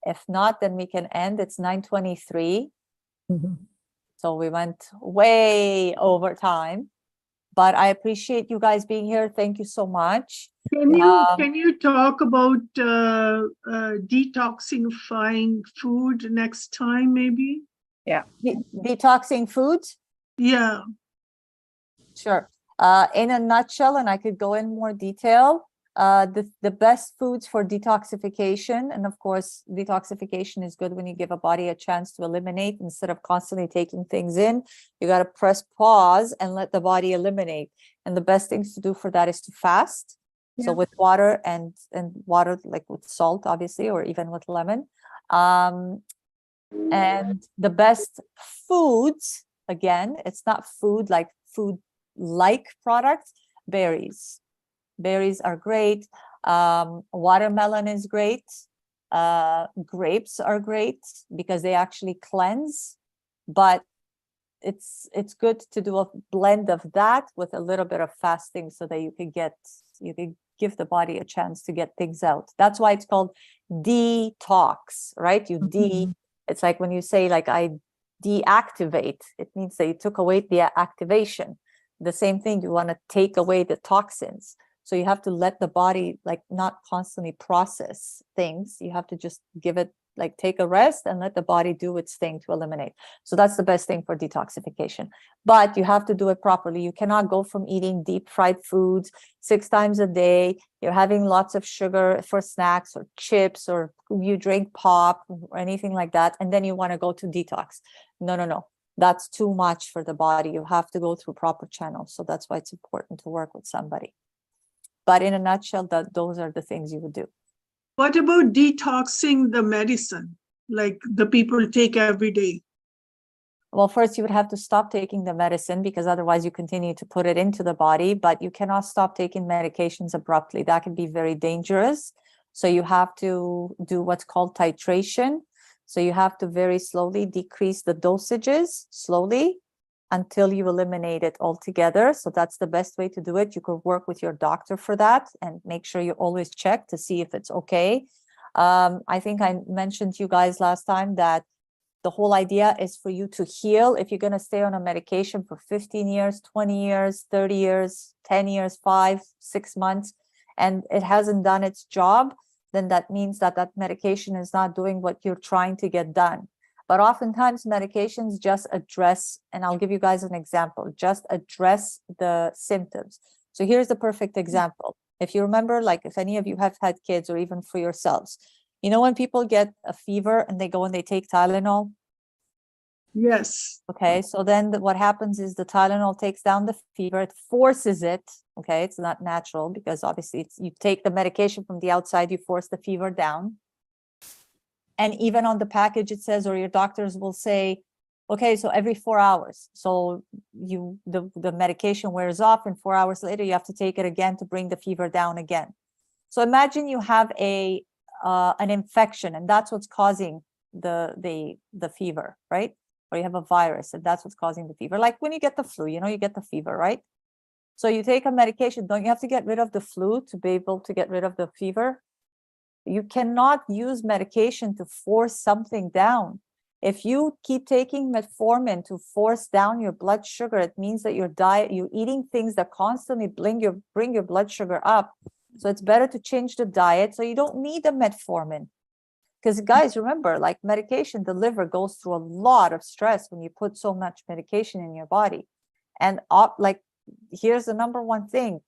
If not, then we can end. It's 9:23. Mhm. So we went way over time, but I appreciate you guys being here. Thank you so much. Can you talk about detoxifying food next time, maybe? Detoxing foods? Yeah. Sure. In a nutshell, and I could go in more detail, the best foods for detoxification, and of course, detoxification is good when you give a body a chance to eliminate instead of constantly taking things in. You got to press pause and let the body eliminate. And the best things to do for that is to fast. So Yeah. with water and water, like with salt, obviously, or even with lemon. And the best foods, again, it's not food like products, berries. Berries are great. Watermelon is great. Grapes are great because they actually cleanse, but it's good to do a blend of that with a little bit of fasting so that you can give the body a chance to get things out. That's why it's called detox, right? Mhm. It's like when you say like I deactivate, it means that you took away the activation. The same thing, you want to take away the toxins. So you have to let the body like not constantly process things. You have to just give it like take a rest and let the body do its thing to eliminate. So that's the best thing for detoxification. But you have to do it properly. You cannot go from eating deep fried foods 6 times a day. You're having lots of sugar for snacks or chips, or you drink pop or anything like that. And then you want to go to detox. No. That's too much for the body. You have to go through proper channels. So that's why it's important to work with somebody. But in a nutshell, those are the things you would do. What about detoxing the medicine, like the people take every day? Well, first you would have to stop taking the medicine, because otherwise you continue to put it into the body, but you cannot stop taking medications abruptly. That can be very dangerous. So you have to do what's called titration. So you have to very slowly decrease the dosages slowly until you eliminate it altogether. So that's the best way to do it. You could work with your doctor for that and make sure you always check to see if it's okay. I think I mentioned to you guys last time that the whole idea is for you to heal. If you're going to stay on a medication for 15 years, 20 years, 30 years, 10 years, 5, 6 months, and it hasn't done its job, then that means that medication is not doing what you're trying to get done. But oftentimes medications just address, and I'll give you guys an example, just address the symptoms. So here's the perfect example. If you remember, like if any of you have had kids or even for yourselves, you know, when people get a fever and they go and they take Tylenol. Yes. Okay, so then what happens is the Tylenol takes down the fever, it forces it. Okay, it's not natural because obviously it's, you take the medication from the outside, you force the fever down. And even on the package it says, or your doctors will say, okay, so every 4 hours. So the medication wears off and 4 hours later you have to take it again to bring the fever down again. So imagine you have an infection and that's what's causing the fever, right? Or you have a virus and that's what's causing the fever. Like when you get the flu, you know, you get the fever, right? So you take a medication, don't you have to get rid of the flu to be able to get rid of the fever? You cannot use medication to force something down. If you keep taking metformin to force down your blood sugar, it means that your diet, you're eating things that constantly bring your blood sugar up. So it's better to change the diet so you don't need the metformin. Because guys, remember, like medication, the liver goes through a lot of stress when you put so much medication in your body. And like, here's the number one thing.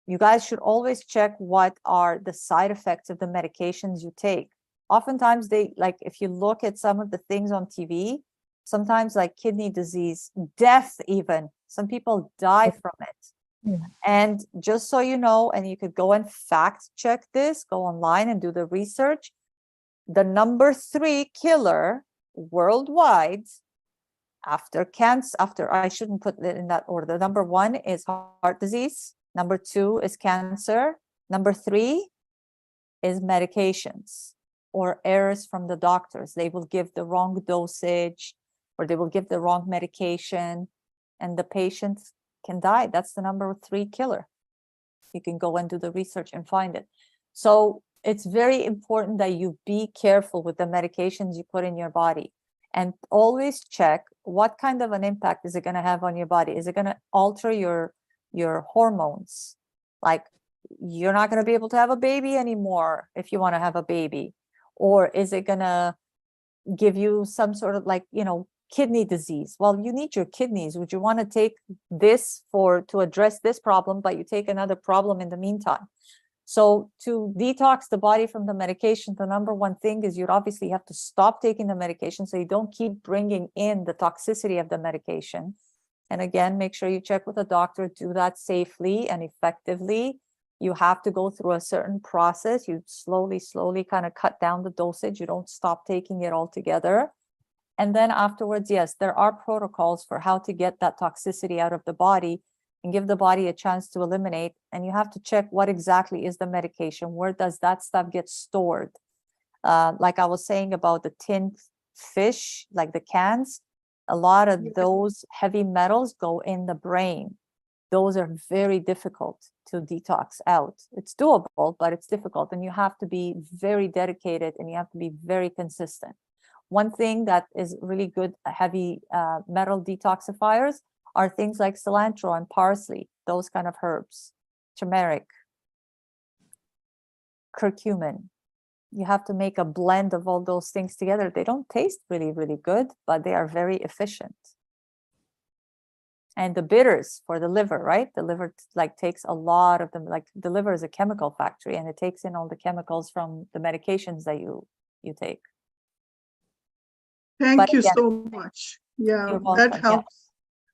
You guys should always check what are the side effects of the medications you take. Oftentimes they, like, if you look at some of the things on TV, sometimes like kidney disease, death even, some people die from it. Yeah. And just so you know, and you could go and fact check this, go online and do the research. The number 3 killer worldwide after cancer, I shouldn't put it in that order. The number 1 is heart disease. Number 2 is cancer. Number 3 is medications or errors from the doctors. They will give the wrong dosage or they will give the wrong medication and the patient can die. That's the number 3 killer. You can go and do the research and find it. So it's very important that you be careful with the medications you put in your body and always check what kind of an impact is it going to have on your body. Is it going to alter your hormones? Like you're not going to be able to have a baby anymore if you want to have a baby, or is it going to give you some sort of like, you know, kidney disease? Well, you need your kidneys. Would you want to take this to address this problem, but you take another problem in the meantime? So to detox the body from the medication, the number 1 thing is you'd obviously have to stop taking the medication so you don't keep bringing in the toxicity of the medication. And again, make sure you check with a doctor, do that safely and effectively. You have to go through a certain process. You slowly kind of cut down the dosage. You don't stop taking it altogether. And then afterwards, yes, there are protocols for how to get that toxicity out of the body and give the body a chance to eliminate. And you have to check what exactly is the medication. Where does that stuff get stored? Like I was saying about the tinned fish, like the cans, a lot of those heavy metals go in the brain. Those are very difficult to detox out. It's doable, but it's difficult. And you have to be very dedicated and you have to be very consistent. One thing that is really good, heavy metal detoxifiers are things like cilantro and parsley, those kind of herbs, turmeric, curcumin. You have to make a blend of all those things together. They don't taste really, really good, but they are very efficient. And the bitters for the liver, right? The liver like takes a lot of them, like the liver is a chemical factory and it takes in all the chemicals from the medications that you take. Thank you so much. Yeah, You're welcome. that helps.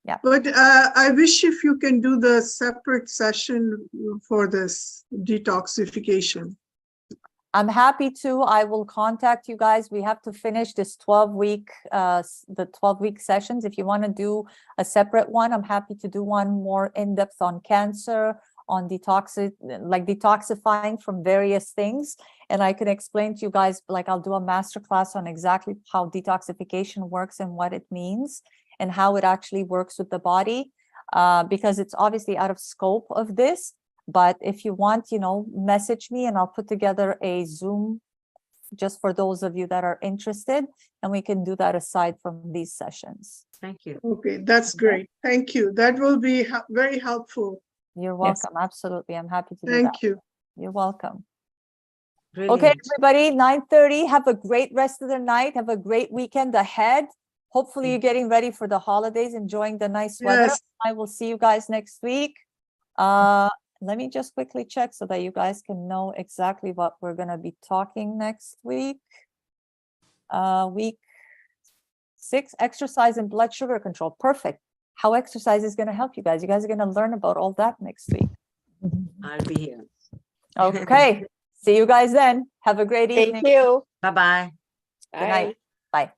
Yeah. But I wish if you can do the separate session for this detoxification. I'm happy to. I will contact you guys. We have to finish this 12-week, the 12-week sessions. If you want to do a separate one, I'm happy to do one more in-depth on cancer, on detoxifying from various things. And I can explain to you guys, like I'll do a masterclass on exactly how detoxification works and what it means and how it actually works with the body, because it's obviously out of scope of this. But if you want, you know, message me and I'll put together a Zoom just for those of you that are interested, and we can do that aside from these sessions. Thank you. Okay, that's great. Thank you. That will be very helpful. You're welcome. Absolutely. I'm happy to do that. Thank you. You're welcome. Okay, Brilliant. everybody, 9:30. Have a great rest of the night. Have a great weekend ahead. Hopefully, you're getting ready for the holidays, enjoying the nice weather. Yes. I will see you guys next week. Let me just quickly check so that you guys can know exactly what we're going to be talking next week. Week 6, exercise and blood sugar control. Perfect. How exercise is going to help you guys. You guys are going to learn about all that next week. I'll be here. Okay. See you guys then. Have a great evening. Thank you. Bye-bye. Good night. Bye. Bye.